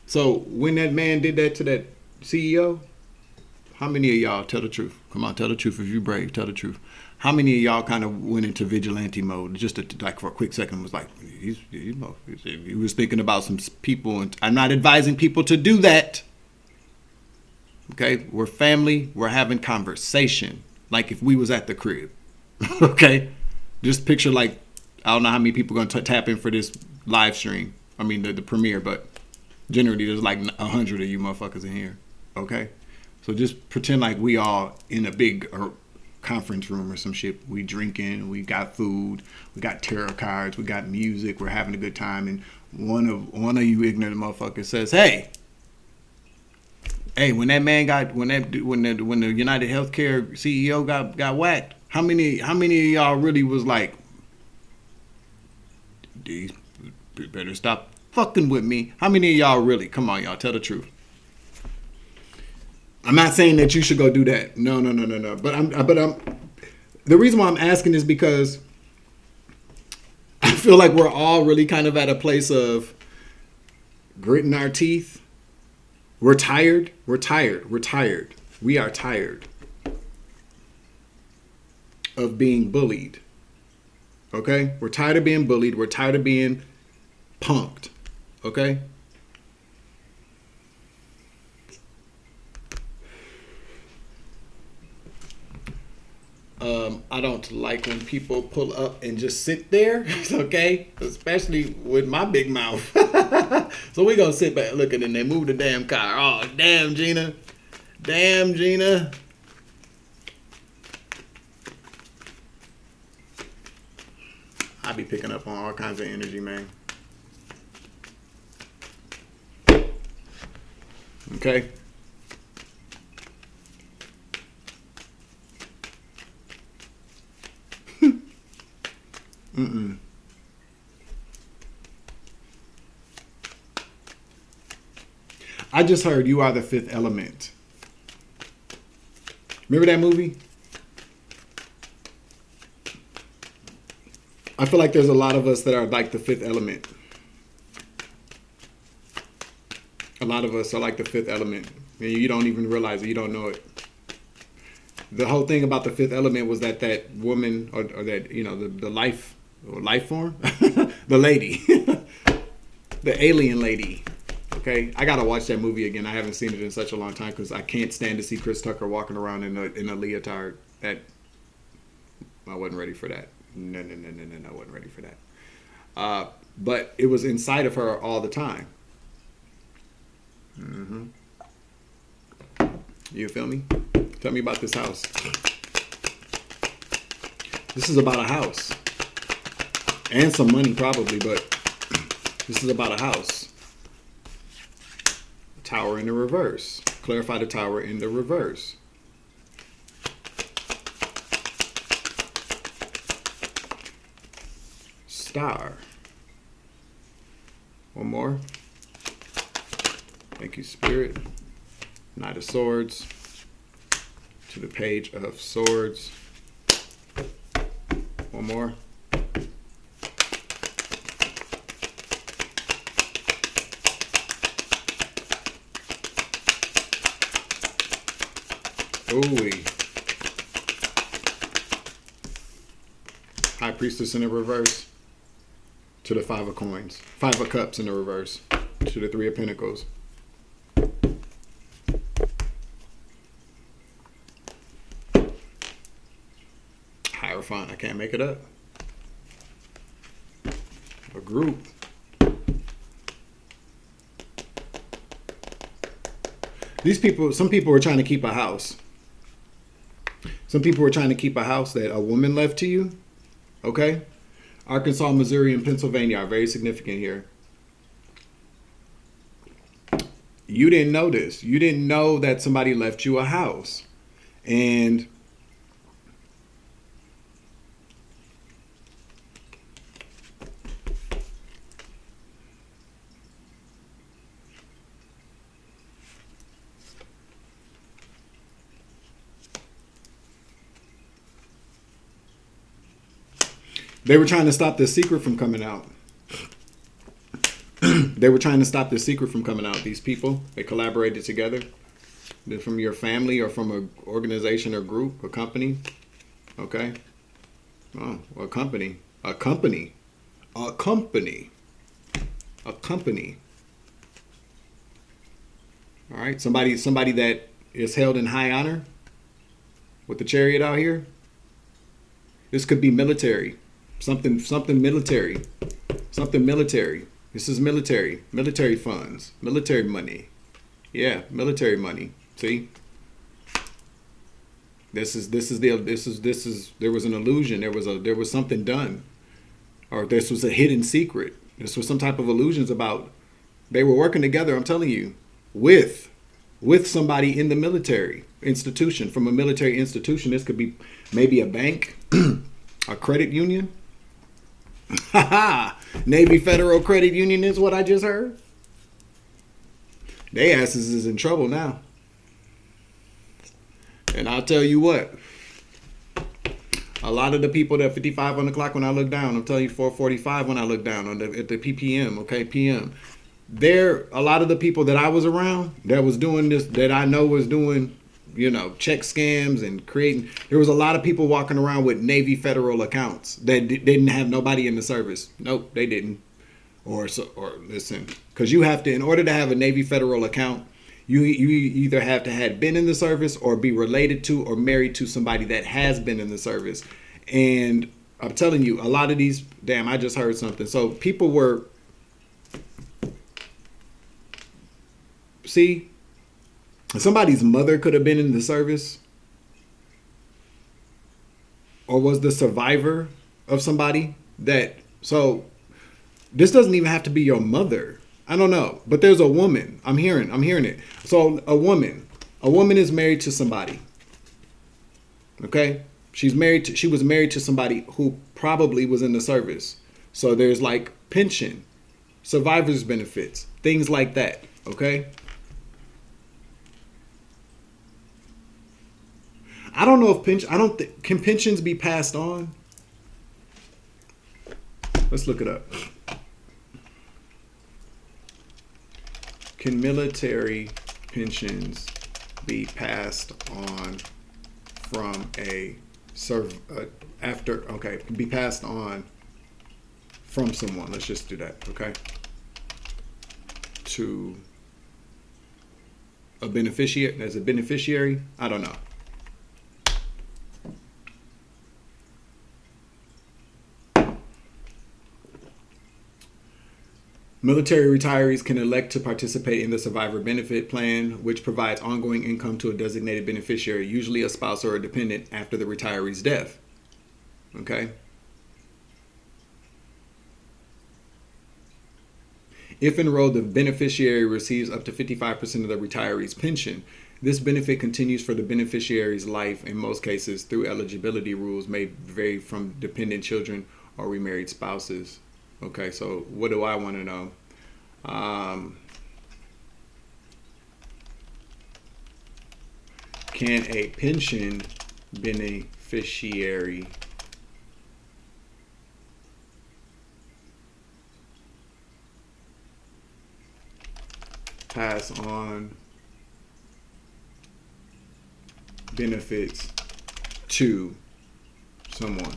So when that man did that to that CEO, how many of y'all, tell the truth? Come on, tell the truth if you're brave, tell the truth. How many of y'all kind of went into vigilante mode just like for a quick second was like, he was thinking about some people, and I'm not advising people to do that. Okay, we're family, we're having conversation like if we was at the crib. Okay, just picture like, I don't know how many people are going to tap in for this live stream. I mean the premiere, but generally there's like 100 of you motherfuckers in here. Okay, so just pretend like we all in a big conference room or some shit. We drinking, we got food, we got tarot cards, we got music, we're having a good time, and one of you ignorant motherfuckers says, hey, when that man got when the United Healthcare CEO got whacked, how many of y'all really was like, you better stop fucking with me? How many of y'all really? Come on, y'all, tell the truth. I'm not saying that you should go do that. No. But I'm the reason why I'm asking is because I feel like we're all really kind of at a place of gritting our teeth. We're tired. We are tired of being bullied. Okay? We're tired of being bullied. We're tired of being punked. Okay? I don't like when people pull up and just sit there, okay? Especially with my big mouth. So we gonna sit back looking and they move the damn car. Oh, damn, Gina. Damn, Gina. I be picking up on all kinds of energy, man. Okay? I just heard You Are the Fifth Element. Remember that movie? I feel like there's a lot of us that are like the fifth element. A lot of us are like the fifth element. And you don't even realize it. You don't know it. The whole thing about the fifth element was that woman or that, the life form, the lady, the alien lady. Okay, I gotta watch that movie again. I haven't seen it in such a long time because I can't stand to see Chris Tucker walking around in a leotard. That I wasn't ready for that. No, I wasn't ready for that. But it was inside of her all the time. You feel me? Tell me about this house. This is about a house. And some money probably, but this is about a house. Tower in the reverse. Clarify the tower in the reverse. Star. One more. Thank you, Spirit. Knight of Swords. To the Page of Swords. One more. Ooh. High Priestess in the reverse. To the Five of Coins. Five of Cups in the reverse. To the Three of Pentacles. Hierophant. I can't make it up. A group. These people, some people were trying to keep a house. Some people were trying to keep a house that a woman left to you. Okay? Arkansas, Missouri, and Pennsylvania are very significant here. You didn't know this. You didn't know that somebody left you a house. And they were trying to stop this secret from coming out. They were trying to stop this secret from coming out. These people, they collaborated together. They're from your family or from an organization or group, a company. Okay. Oh, a company. A company. A company. A company. All right. Somebody that is held in high honor with the chariot out here. This could be military. Something military. Something military. This is military funds, military money. Yeah, military money. See? There was an illusion. There was something done. Or this was a hidden secret. This was some type of illusions about they were working together, I'm telling you, with somebody in the military institution, from a military institution. This could be maybe a bank, a credit union. Navy Federal Credit Union is what I just heard. They asses is in trouble now. And I'll tell you what. A lot of the people that 55 on the clock when I look down, I'm telling you 4:45 when I look down at the ppm, okay, PM. A lot of the people that I was around that was doing this, that I know was doing, check scams and creating. There was a lot of people walking around with Navy Federal accounts that didn't have nobody in the service. Nope, they didn't. Or listen, because you have to, in order to have a Navy Federal account, you either have to have been in the service or be related to or married to somebody that has been in the service. And I'm telling you, a lot of these, damn, I just heard something. So people were, see, somebody's mother could have been in the service or was the survivor of somebody that, so this doesn't even have to be your mother. I don't know, but there's a woman. I'm hearing it. So a woman is married to somebody. Okay? She was married to somebody who probably was in the service. So there's like pension, survivor's benefits, things like that. Okay? I don't know if can pensions be passed on? Let's look it up. Can military pensions be passed on from be passed on from someone? Let's just do that, okay? To a beneficiary, as a beneficiary? I don't know. Military retirees can elect to participate in the survivor benefit plan, which provides ongoing income to a designated beneficiary, usually a spouse or a dependent, after the retiree's death. Okay? If enrolled, the beneficiary receives up to 55% of the retiree's pension. This benefit continues for the beneficiary's life. In most cases, through eligibility rules may vary from dependent children or remarried spouses. Okay, so what do I want to know? Can a pension beneficiary pass on benefits to someone?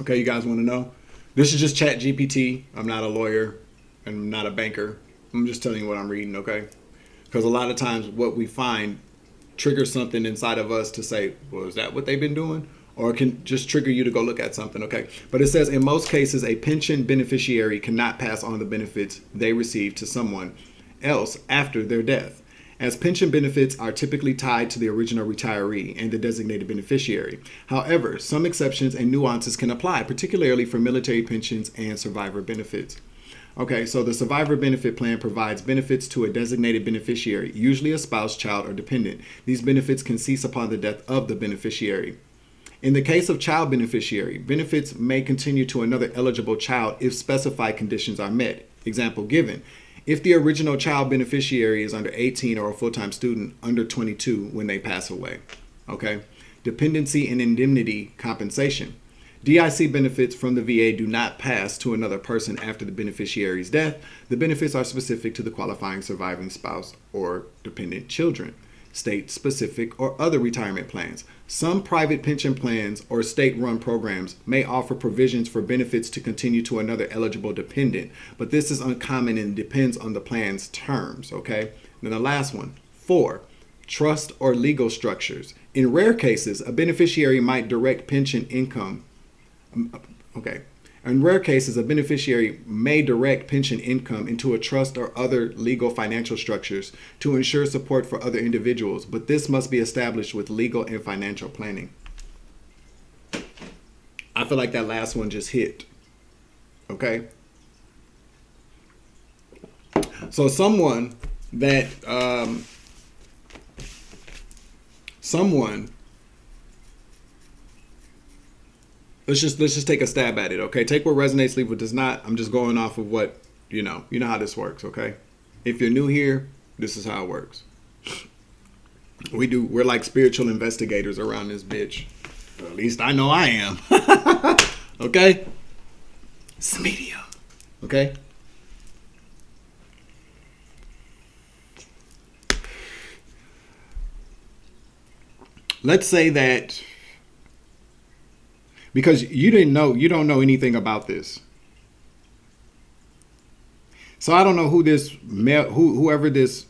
Okay, you guys want to know? This is just Chat GPT. I'm not a lawyer and I'm not a banker. I'm just telling you what I'm reading, okay? Because a lot of times what we find triggers something inside of us to say, well, is that what they've been doing? or it can just trigger you to go look at something, okay? But it says, in most cases, a pension beneficiary cannot pass on the benefits they receive to someone else after their death, as pension benefits are typically tied to the original retiree and the designated beneficiary. However, some exceptions and nuances can apply, particularly for military pensions and survivor benefits. Okay, so the survivor benefit plan provides benefits to a designated beneficiary, usually a spouse, child, or dependent. These benefits can cease upon the death of the beneficiary. In the case of child beneficiary, benefits may continue to another eligible child if specified conditions are met. Example given: if the original child beneficiary is under 18 or a full-time student under 22 when they pass away. Okay, dependency and indemnity compensation. DIC benefits from the VA do not pass to another person after the beneficiary's death. The benefits are specific to the qualifying surviving spouse or dependent children. State-specific or other retirement plans. Some private pension plans or state-run programs may offer provisions for benefits to continue to another eligible dependent, but this is uncommon and depends on the plan's terms, okay? Then the last one, 4, trust or legal structures. In rare cases, a beneficiary might direct pension income. In rare cases, a beneficiary may direct pension income into a trust or other legal financial structures to ensure support for other individuals, but this must be established with legal and financial planning. I feel like that last one just hit. Okay? So someone that, Let's just take a stab at it, okay? Take what resonates, leave what does not. I'm just going off of what, you know how this works, okay? If you're new here, this is how it works. We're like spiritual investigators around this bitch. Or at least I know I am. Okay? It's medium. Okay? Let's say that because you don't know anything about this. So I don't know who this whoever this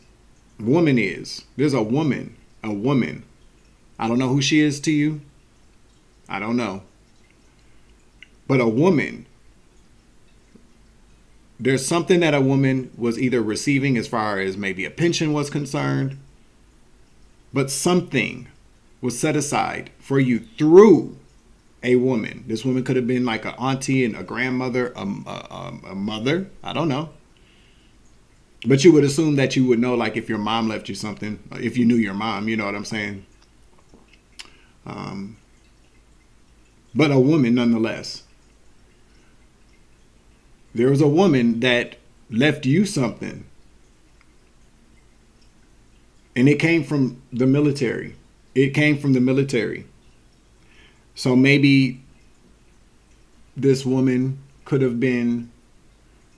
woman is. There's a woman. I don't know who she is to you. I don't know. But a woman. There's something that a woman was either receiving as far as maybe a pension was concerned, but something was set aside for you through a woman. This woman could have been like an auntie and a grandmother, a mother. I don't know. But you would assume that you would know, like if your mom left you something, if you knew your mom, you know what I'm saying? But a woman nonetheless. There was a woman that left you something. And it came from the military. So maybe this woman could have been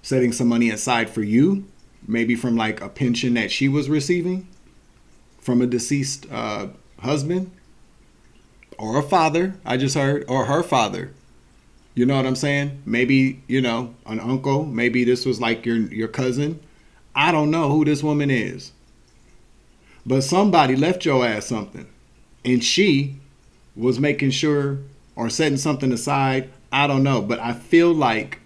setting some money aside for you, maybe from like a pension that she was receiving from a deceased husband or a father, I just heard, or her father. You know what I'm saying? Maybe, an uncle. Maybe this was like your cousin. I don't know who this woman is. But somebody left your ass something. And she was making sure or setting something aside. I don't know, but I feel like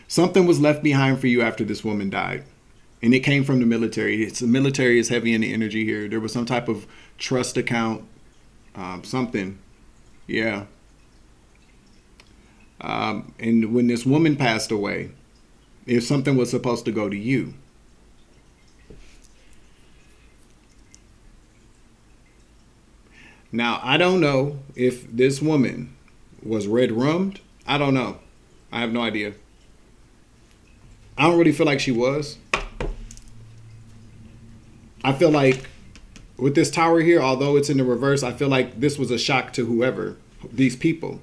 something was left behind for you after this woman died. And it came from the military. The military is heavy in the energy here. There was some type of trust account, something. Yeah. And when this woman passed away, if something was supposed to go to you. Now, I don't know if this woman was red rummed. I don't know. I have no idea. I don't really feel like she was. I feel like with this tower here, although it's in the reverse, I feel like this was a shock to whoever, these people.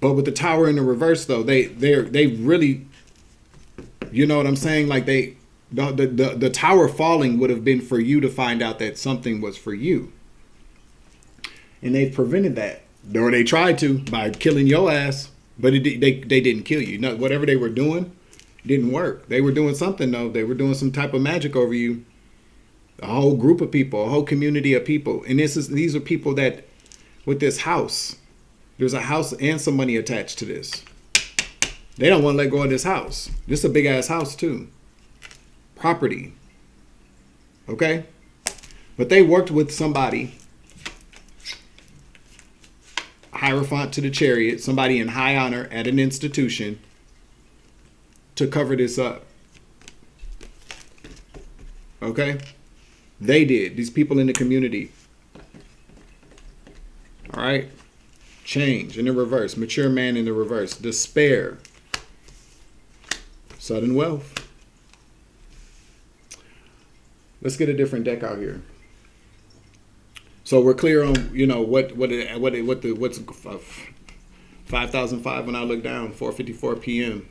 But with the tower in the reverse, though, they really, you know what I'm saying? Like the tower falling would have been for you to find out that something was for you. And they've prevented that. Or they tried to by killing your ass, but they didn't kill you. No, whatever they were doing, Didn't work. They were doing something though. They were doing some type of magic over you. A whole group of people, a whole community of people. And these are people that, with this house, there's a house and some money attached to this. They don't want to let go of this house. This is a big ass house too. Property. Okay? But they worked with somebody, Hierophant to the Chariot, somebody in high honor at an institution, to cover this up. Okay? They did. These people in the community. All right? Change in the reverse. Mature man in the reverse. Despair. Sudden wealth. Let's get a different deck out here. So we're clear on, what's 5005 when I look down, 4:54 p.m.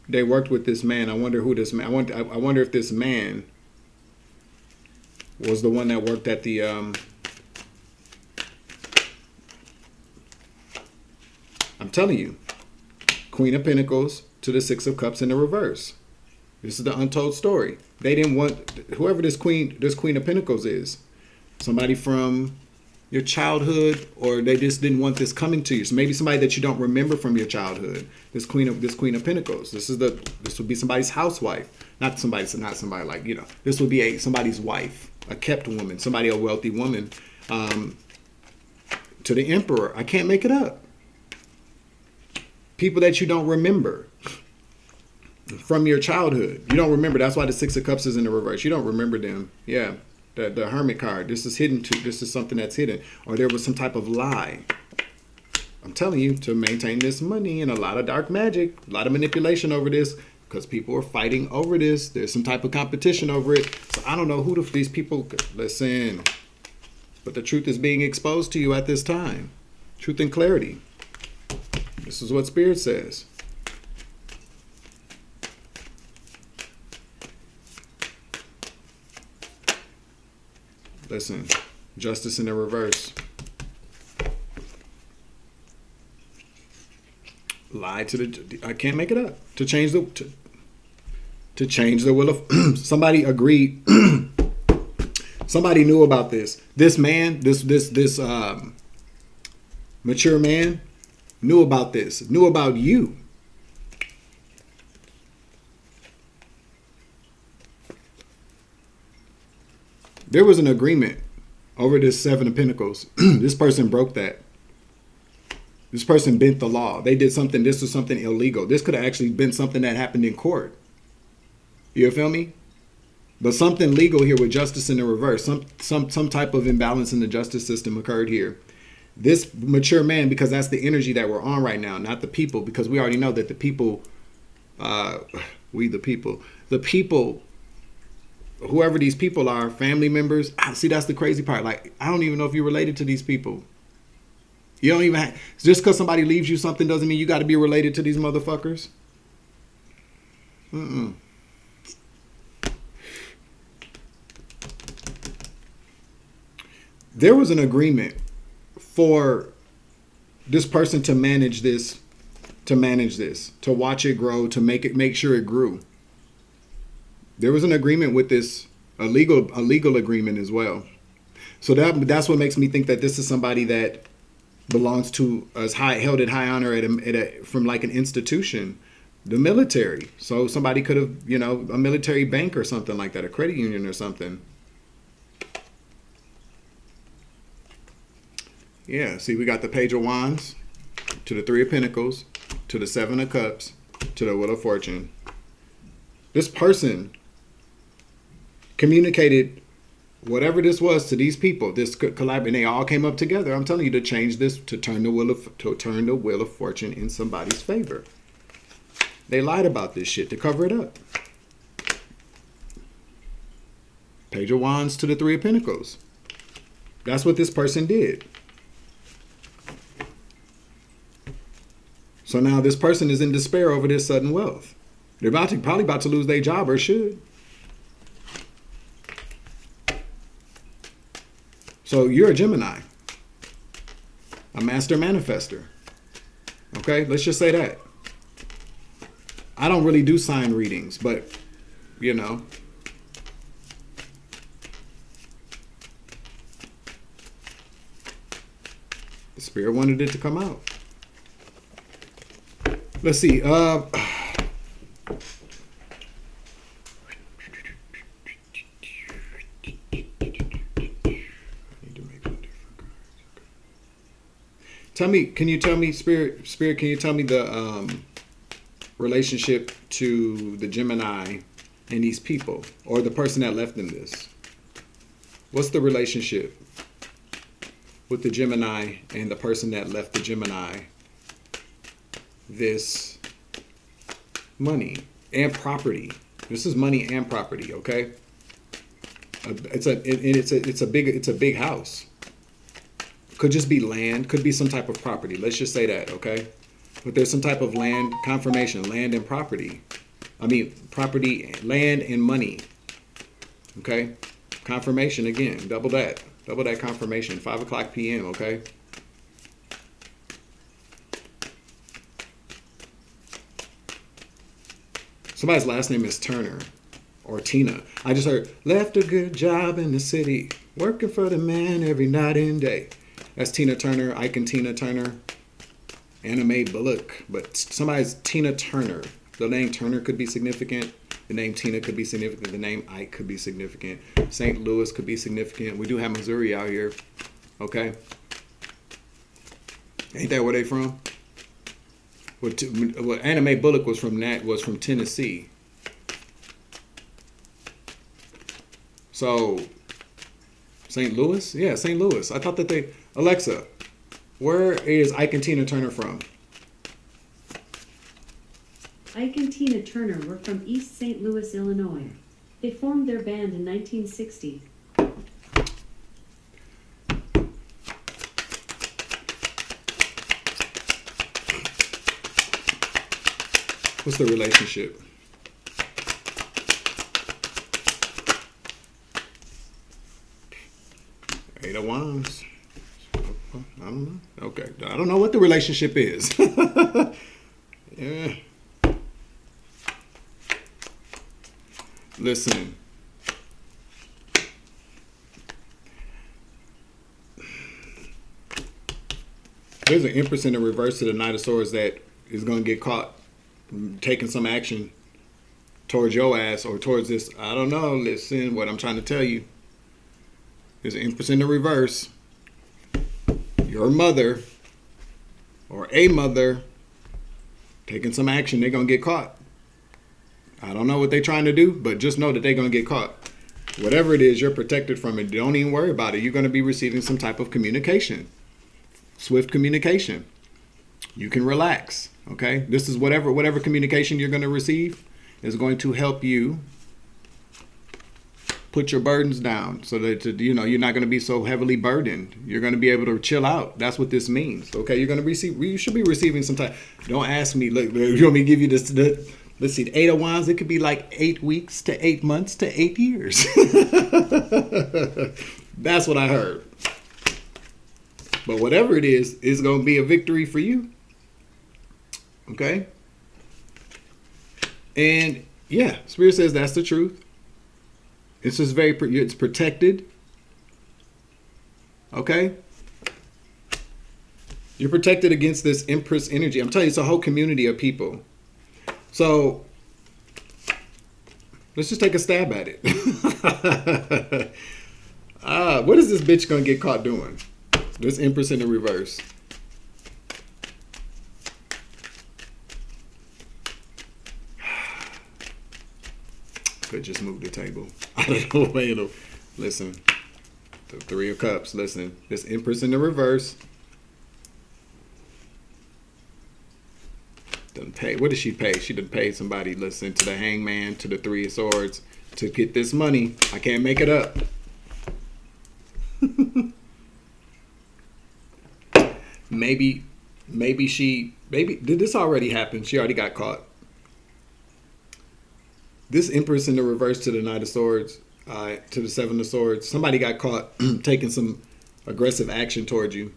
They worked with this man. I wonder who this man. I wonder if this man was the one that worked at the. I'm telling you, Queen of Pentacles to the Six of Cups in the reverse. This is the untold story. They didn't want whoever this Queen of Pentacles is, somebody from your childhood, or they just didn't want this coming to you. So maybe somebody that you don't remember from your childhood. This Queen of Pentacles. This would be somebody's housewife, not somebody like This would be somebody's wife, a kept woman, a wealthy woman. To the Emperor, I can't make it up. People that you don't remember from your childhood. You don't remember. That's why the Six of Cups is in the reverse. You don't remember them. Yeah. The Hermit card. This is hidden too. This is something that's hidden. Or there was some type of lie. I'm telling you, to maintain this money, and a lot of dark magic, a lot of manipulation over this, because people are fighting over this. There's some type of competition over it. So I don't know who these people, listen, but the truth is being exposed to you at this time. Truth and clarity. This is what Spirit says. Listen, justice in the reverse. Lie to the. I can't make it up. To change the will of somebody agreed. Somebody knew about this. This man, this mature man, knew about this. Knew about you. There was an agreement over this Seven of Pentacles. This person broke that. This person bent the law. They did something. This was something illegal. This could have actually been something that happened in court. You feel me? But something legal here with justice in the reverse. Some type of imbalance in the justice system occurred here. This mature man, because that's the energy that we're on right now, not the people, because we already know that the people, the people, whoever these people are, family members. See, that's the crazy part. Like, I don't even know if you're related to these people. You don't even just because somebody leaves you something doesn't mean you got to be related to these motherfuckers. There was an agreement for this person to manage this, to watch it grow, to make sure it grew. There was an agreement with this, a legal agreement as well. So that's what makes me think that this is somebody that belongs to held at high honor from like an institution, the military. So somebody could have, a military bank or something like that, a credit union or something. Yeah, see, we got the Page of Wands to the Three of Pentacles to the Seven of Cups to the Wheel of Fortune. This person communicated whatever this was to these people, this collab, and they all came up together. I'm telling you, to change this, to turn the wheel of fortune in somebody's favor. They lied about this shit to cover it up. Page of Wands to the Three of Pentacles. That's what this person did. So now this person is in despair over this sudden wealth. They're probably about to lose their job, or should. So you're a Gemini. a master manifester. Okay, let's just say that. I don't really do sign readings, but you know. The spirit wanted it to come out. Let's see. Tell me, can you tell me, Spirit, can you tell me the relationship to the Gemini and these people, or the person that left them this? What's the relationship with the Gemini and the person that left the Gemini this money and property? This is money and property, okay? It's a big house. Could just be land, could be some type of property. Let's just say that, okay? But there's some type of land, confirmation, land and property. I mean, property, land and money. Okay? Confirmation again, double that confirmation, 5 o'clock p.m., okay? Somebody's last name is Turner or Tina. I just heard, left a good job in the city, working for the man every night and day. That's Tina Turner, Ike and Tina Turner, Anna Mae Bullock. But somebody's Tina Turner. The name Turner could be significant. The name Tina could be significant. The name Ike could be significant. St. Louis could be significant. We do have Missouri out here. Okay? Ain't that where they from? Well, Anna Mae Bullock was from Tennessee. So, St. Louis? Yeah, St. Louis. I thought that they... Alexa, where is Ike and Tina Turner from? Ike and Tina Turner were from East St. Louis, Illinois. They formed their band in 1960. What's the relationship? Eight of Wands. I don't know. Okay. I don't know what the relationship is. Yeah. Listen. There's an Empress in the reverse to the Knight of Swords that is going to get caught taking some action towards your ass or towards this. I don't know. Listen, what I'm trying to tell you. There's an Empress in the reverse. Your mother or a mother taking some action, they're going to get caught. I don't know what they're trying to do, but just know that they're going to get caught. Whatever it is, you're protected from it. Don't even worry about it. You're going to be receiving some type of communication. Swift communication. You can relax, okay? This is whatever communication you're going to receive is going to help you put your burdens down so that, you know, you're not going to be so heavily burdened. You're going to be able to chill out. That's what this means, okay? You're going to receive, you should be receiving some type. Don't ask me, look, you want me to give you this, let's see, the 8 of Wands, it could be like 8 weeks to 8 months to 8 years. That's what I heard. But whatever it is, it's going to be a victory for you. Okay? And yeah, Spirit says that's the truth. It's just it's protected. Okay? You're protected against this Empress energy. I'm telling you, it's a whole community of people. So, let's just take a stab at it. What is this bitch gonna get caught doing? This Empress in the reverse. Could just move the table. I don't know. Wait, listen. The 3 of Cups. Listen. This Empress in the reverse. Doesn't pay. What does she pay? She done paid somebody. Listen, to the Hangman, to the 3 of Swords, to get this money. I can't make it up. Maybe did this already happen? She already got caught. This Empress in the reverse to the Knight of Swords, to the 7 of Swords. Somebody got caught taking some aggressive action towards you.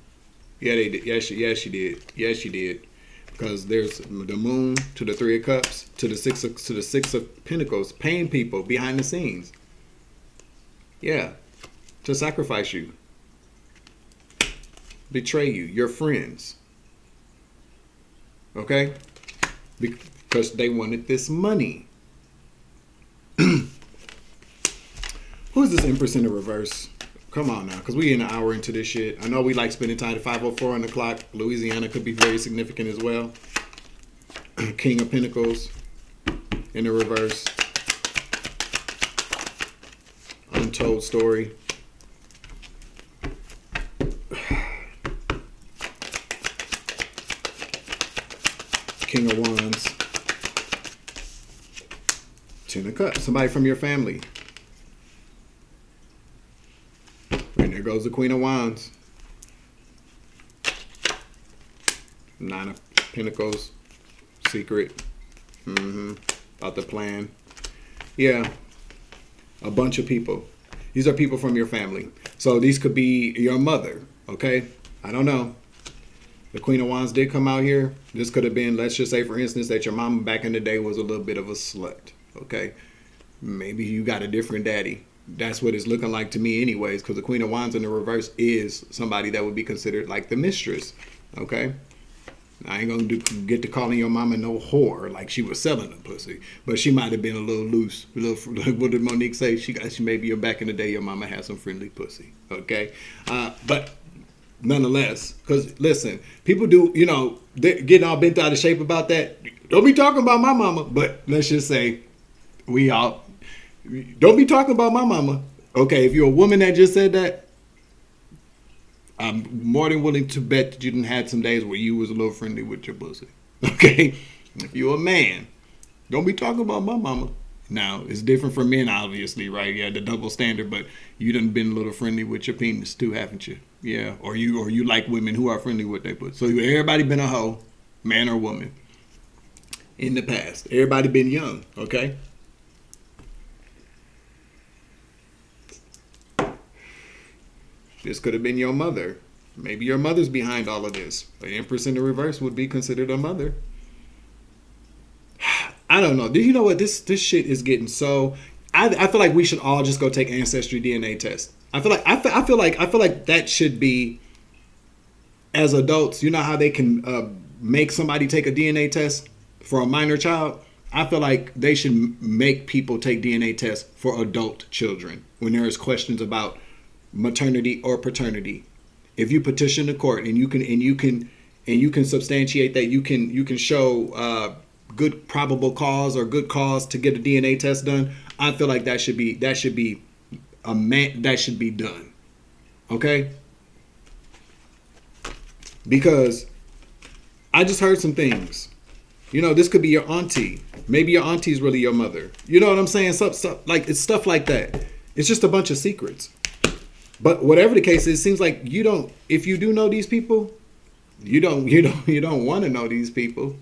Yeah, they did. Yes, she did. Yes, she did. Because there's the Moon to the Three of Cups to the Six of Pentacles, paying people behind the scenes. Yeah, to sacrifice you, betray you, your friends. Okay, because they wanted this money. Who's this Empress in the reverse? Come on now, because we in an hour into this shit. I know we like spending time at 5:04 on the clock. Louisiana could be very significant as well. King of Pentacles in the reverse. Untold story. King of Wands. Ten of Cups. Somebody from your family. And there goes the Queen of Wands. Nine of Pentacles. Secret. About the plan. Yeah. A bunch of people. These are people from your family. So these could be your mother. Okay? I don't know. The Queen of Wands did come out here. This could have been, let's just say, for instance, that your mama back in the day was a little bit of a slut. Okay? Maybe you got a different daddy. That's what it's looking like to me anyways, because the Queen of Wands in the reverse is somebody that would be considered like the mistress. Okay? I ain't gonna get to calling your mama no whore like she was selling a pussy, but she might have been a little loose. What did Monique say? She maybe back in the day your mama had some friendly pussy. Okay, but nonetheless, because listen, people do, they're getting all bent out of shape about that. Don't be talking about my mama, but let's just say we all don't be talking about my mama. Okay, if you're a woman that just said that, I'm more than willing to bet that you didn't have some days where you was a little friendly with your pussy. Okay? If you're a man, don't be talking about my mama. Now, it's different for men, obviously, right? Yeah, the double standard, but you done been a little friendly with your penis too, haven't you? Yeah, or you like women who are friendly with their pussy. So everybody been a hoe, man or woman, in the past. Everybody been young, okay? This could have been your mother. Maybe your mother's behind all of this. The Empress in the reverse would be considered a mother. I don't know. Do you know what? This shit is getting so... I feel like we should all just go take ancestry DNA tests. I feel like that should be, as adults, you know how they can make somebody take a DNA test for a minor child? I feel like they should make people take DNA tests for adult children when there is questions about maternity or paternity. If you petition the court and you can substantiate that, you can show good probable cause or good cause to get a DNA test done, I feel like that should be done. Okay? Because I just heard some things. This could be your auntie. Maybe your auntie's really your mother. You know what I'm saying? It's stuff like that. It's just a bunch of secrets. But whatever the case is, it seems like you don't. If you do know these people, you don't want to know these people.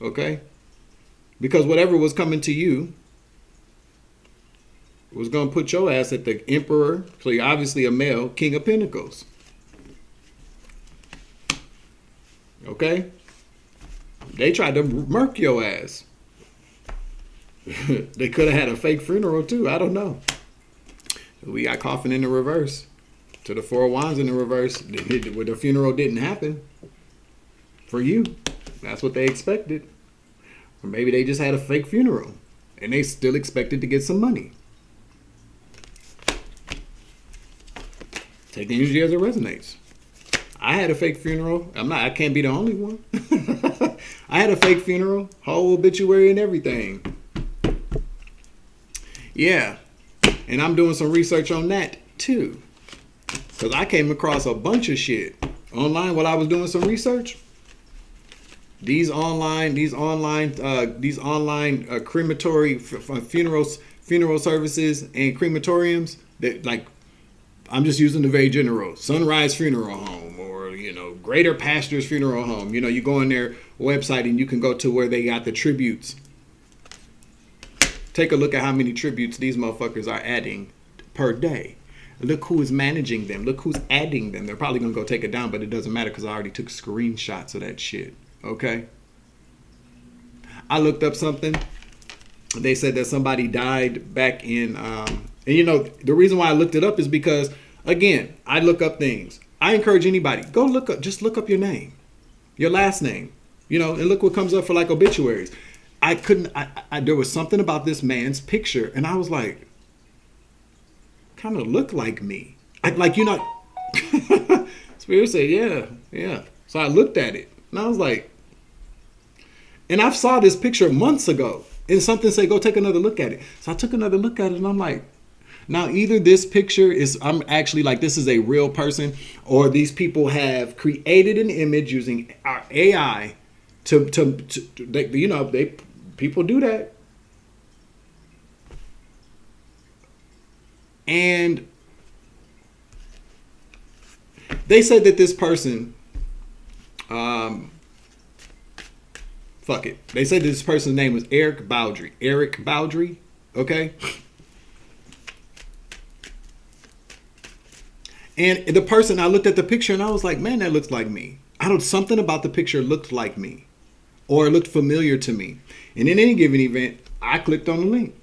Okay? Because whatever was coming to you was going to put your ass at the Emperor. So you're obviously a male, King of Pentacles. Okay? They tried to murk your ass. They could have had a fake funeral too. I don't know. We got Coffin in the reverse. To the Four of Wands in the reverse. The funeral didn't happen. For you. That's what they expected. Or maybe they just had a fake funeral. And they still expected to get some money. Take the energy as it resonates. I had a fake funeral. I can't be the only one. I had a fake funeral. Whole obituary and everything. Yeah. And I'm doing some research on that too. Because I came across a bunch of shit online while I was doing some research. These online crematory funeral services and crematoriums that, like, I'm just using the very general. Sunrise Funeral Home or, Greater Pastures Funeral Home. You go on their website and you can go to where they got the tributes. Take a look at how many tributes these motherfuckers are adding per day. Look who is managing them. Look who's adding them. They're probably going to go take it down, but it doesn't matter because I already took screenshots of that shit. Okay? I looked up something. They said that somebody died back in, and you know, the reason why I looked it up is because, again, I look up things. I encourage anybody, go look up, just look up your name, your last name, you know, and look what comes up for like obituaries. There was something about this man's picture, and I was like, kind of look like me. Spirit said, yeah. So I looked at it, and I was like, and I saw this picture months ago, and something said, go take another look at it. So I took another look at it, and I'm like, now either this picture is, I'm actually like, this is a real person, or these people have created an image using our AI people do that. And they said that this person, fuck it. They said this person's name was Eric Bowdry. Eric Bowdry, okay? And the person, I looked at the picture and I was like, man, that looks like me. Something about the picture looked like me, or it looked familiar to me. And in any given event, I clicked on the link.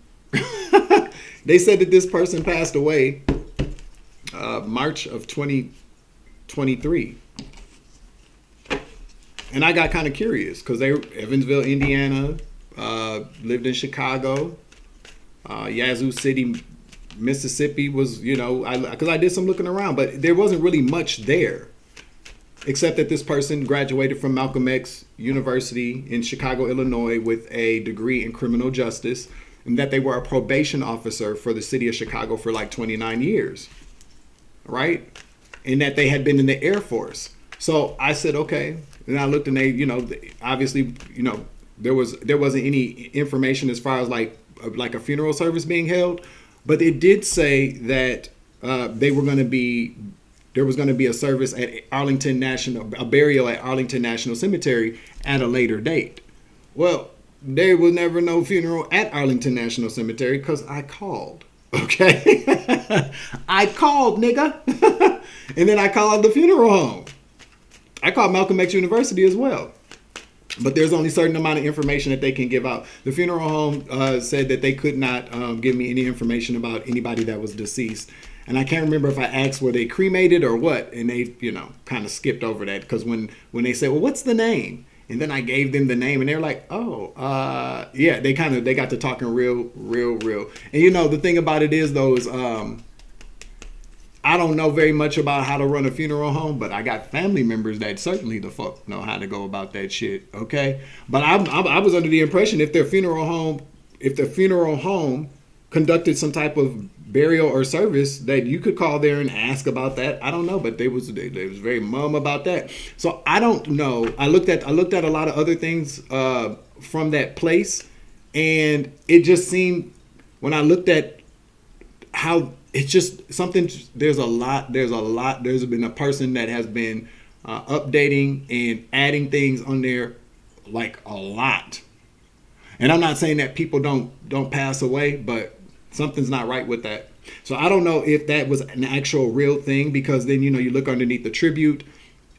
They said that this person passed away March of 2023. And I got kind of curious because they were Evansville, Indiana, lived in Chicago, Yazoo City, Mississippi was, you know, because I did some looking around, but there wasn't really much there. Except that this person graduated from Malcolm X University in Chicago, Illinois with a degree in criminal justice, and that they were a probation officer for the city of Chicago for like 29 years, right? And that they had been in the Air Force. So I said, okay. And I looked and they, you know, obviously, you know, there wasn't any information as far as like a funeral service being held, but it did say that there was going to be a service at Arlington National, a burial at Arlington National Cemetery at a later date. Well, there was never no funeral at Arlington National Cemetery because I called. Okay? I called, nigga. And then I called the funeral home. I called Malcolm X University as well. But there's only a certain amount of information that they can give out. The funeral home said that they could not give me any information about anybody that was deceased. And I can't remember if I asked were they cremated or what. And they, you know, kind of skipped over that. Because when they said, well, what's the name? And then I gave them the name and they're like, oh, yeah, they got to talking real. And, you know, the thing about it is, though, is I don't know very much about how to run a funeral home, but I got family members that certainly the fuck know how to go about that shit. Okay. But I was under the impression if their funeral home conducted some type of burial or service that you could call there and ask about that. I don't know, but they was very mum about that. So I don't know. I looked at a lot of other things from that place, and it just seemed when I looked at how it's just something. There's been a person that has been updating and adding things on there like a lot. And I'm not saying that people don't pass away, but something's not right with that. So I don't know if that was an actual real thing, because then, you know, you look underneath the tribute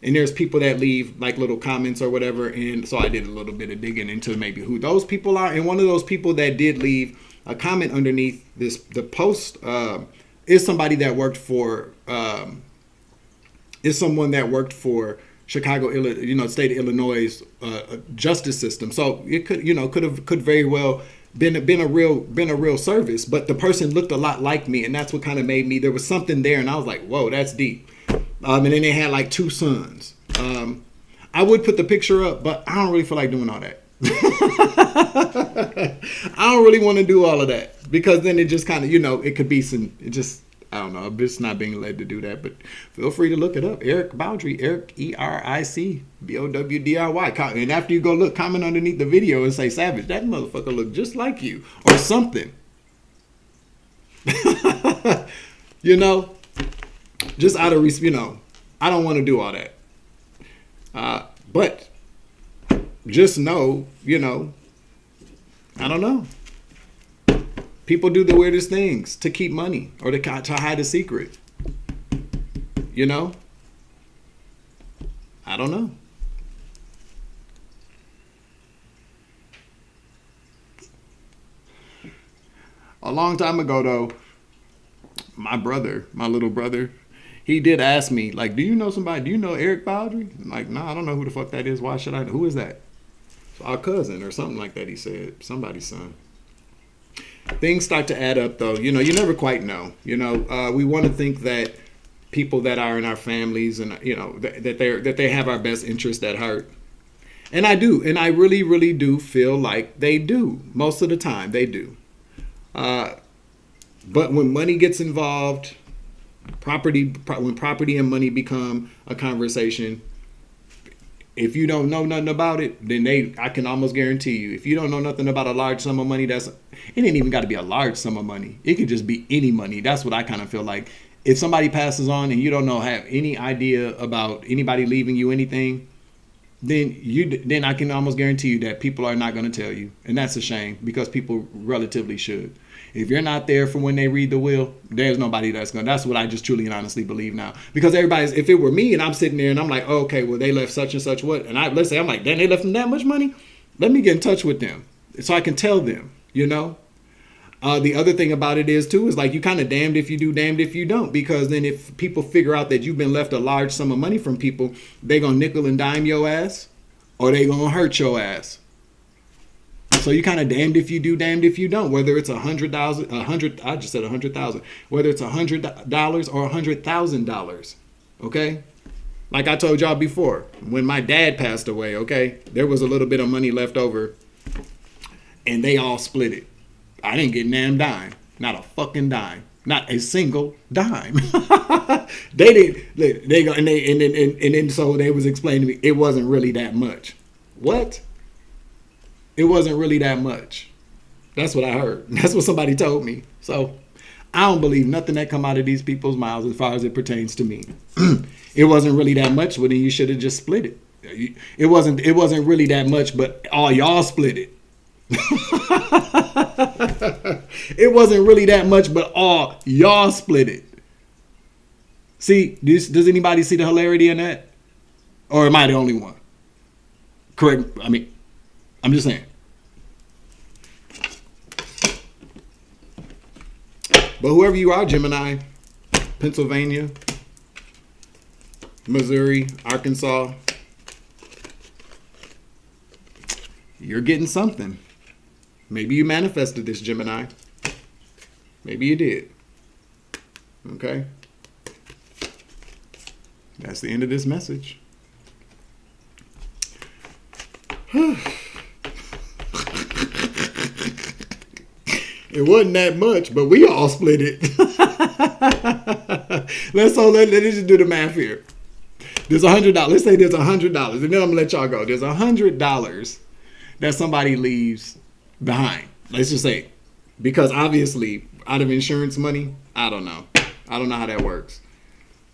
and there's people that leave like little comments or whatever. And so I did a little bit of digging into maybe who those people are. And one of those people that did leave a comment underneath the post is somebody that worked for, someone that worked for Chicago, you know, state of Illinois justice system. So it could very well been a real service, but the person looked a lot like me, and that's what kind of made me. There was something there, and I was like, whoa, that's deep. And then they had like 2 sons. I would put the picture up, but I don't really feel like doing all that. I don't really want to do all of that, because then it just kind of, you know, it could be I don't know. I'm just not being led to do that, but feel free to look it up. Eric Bowdry, Eric ERIC BOWDRY. And after you go look, comment underneath the video and say, Savage, that motherfucker look just like you, or something. You know, just out of, you know, I don't want to do all that. But just know, you know, I don't know. People do the weirdest things to keep money or to hide a secret. You know? I don't know. A long time ago, though, my little brother, he did ask me, like, do you know somebody? Do you know Eric Baldry? I'm like, no, I don't know who the fuck that is. Why should I know? Who is that? Our cousin or something like that, he said. Somebody's son. Things start to add up, though. You know, you never quite know. You know, we want to think that people that are in our families and, you know, that they have our best interest at heart. And I do. And I really, really do feel like they do. Most of the time, they do. But when money gets involved, when property and money become a conversation, if you don't know nothing about it, then I can almost guarantee you, if you don't know nothing about a large sum of money, it ain't even got to be a large sum of money. It could just be any money. That's what I kind of feel like. If somebody passes on and you don't have any idea about anybody leaving you anything, then I can almost guarantee you that people are not going to tell you. And that's a shame, because people relatively should. If you're not there for when they read the will, there's nobody that's going to. That's what I just truly and honestly believe now. Because if it were me and I'm sitting there and I'm like, oh, okay, well, they left such and such what? And let's say I'm like, damn, they left them that much money? Let me get in touch with them so I can tell them, you know? The other thing about it is, too, is like you kind of damned if you do, damned if you don't. Because then if people figure out that you've been left a large sum of money from people, they going to nickel and dime your ass or they going to hurt your ass. So you kind of damned if you do, damned if you don't. Whether it's $100,000, I just said 100,000. Whether it's $100 or $100,000, okay? Like I told y'all before, when my dad passed away, okay, there was a little bit of money left over, and they all split it. I didn't get damn dime, not a fucking dime, not a single dime. They didn't. They go and then so they was explaining to me it wasn't really that much. What? It wasn't really that much. That's what I heard. That's what somebody told me. So I don't believe nothing that come out of these people's mouths as far as it pertains to me. It wasn't really that much. Well, then you should have just split it. It wasn't really that much, but all y'all split it. It wasn't really that much, but all y'all split it. See, does anybody see the hilarity in that? Or am I the only one? Correct. I mean, I'm just saying. But whoever you are, Gemini, Pennsylvania, Missouri, Arkansas, you're getting something. Maybe you manifested this, Gemini. Maybe you did. Okay? That's the end of this message. It wasn't that much, but we all split it. Let's just do the math here. There's $100. Let's say there's $100, and then I'm gonna let y'all go. There's $100 that somebody leaves behind. Let's just say, because obviously out of insurance money, I don't know how that works.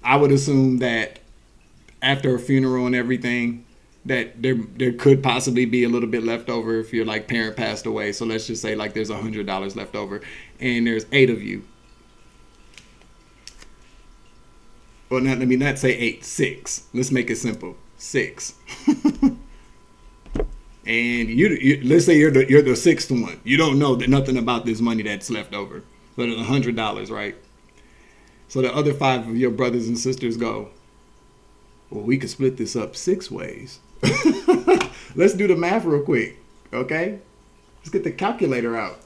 I would assume that after a funeral and everything, that there could possibly be a little bit left over if your like parent passed away. So let's just say like there's $100 left over, and there's 8 of you. Well, let me not say 8, 6. Let's make it simple. 6. And you let's say you're the sixth one. You don't know nothing about this money that's left over, but it's $100, right? So the other 5 of your brothers and sisters go, well, we could split this up 6 ways. Let's do the math real quick, okay? Let's get the calculator out.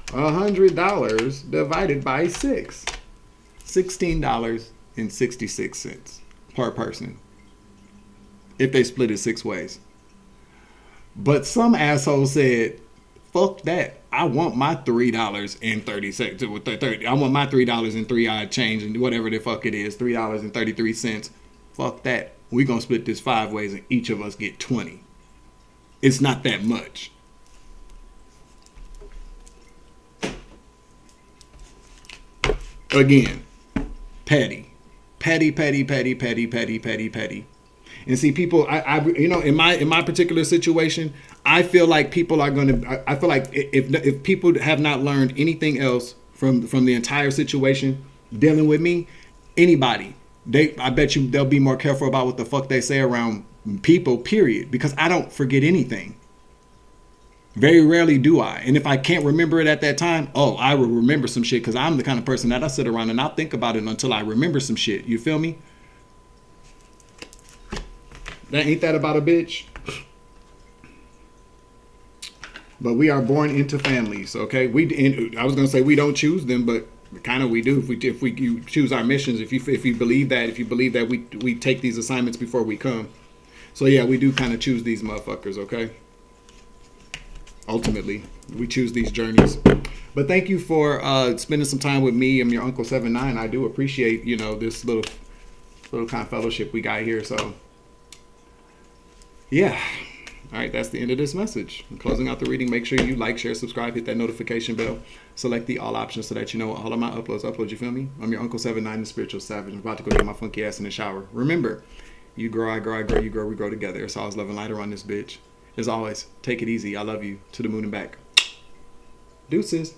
$100 divided by 6. $16.66 per person. If they split it 6 ways. But some asshole said, fuck that. I want my $3.30. I want my $3 and 3 odd change and whatever the fuck it is, $3.33. Fuck that. We're going to split this 5 ways and each of us get 20. It's not that much. Again, petty. Petty. And see, people, I in my particular situation, I feel like people are going to, I feel like if people have not learned anything else from the entire situation dealing with me, anybody. I bet you they'll be more careful about what the fuck they say around people, period. Because I don't forget anything. Very rarely do I. And if I can't remember it at that time, I will remember some shit, because I'm the kind of person that I sit around and I'll think about it until I remember some shit. You feel me? Ain't that about a bitch? But we are born into families, okay? I was gonna say we don't choose them, but kind of we do. If we choose our missions, if you believe that we take these assignments before we come. So yeah, we do kind of choose these motherfuckers, okay? Ultimately, we choose these journeys. But thank you for spending some time with me. I'm your Uncle 79. I do appreciate, this little kind of fellowship we got here. So yeah. All right, that's the end of this message. I'm closing out the reading. Make sure you like, share, subscribe, hit that notification bell. Select the all options so that you know all of my uploads. You feel me? I'm your Uncle 79, the spiritual savage. I'm about to go get my funky ass in the shower. Remember, you grow, I grow, I grow, you grow, we grow together. It's always love and light around this bitch. As always, take it easy. I love you. To the moon and back. Deuces.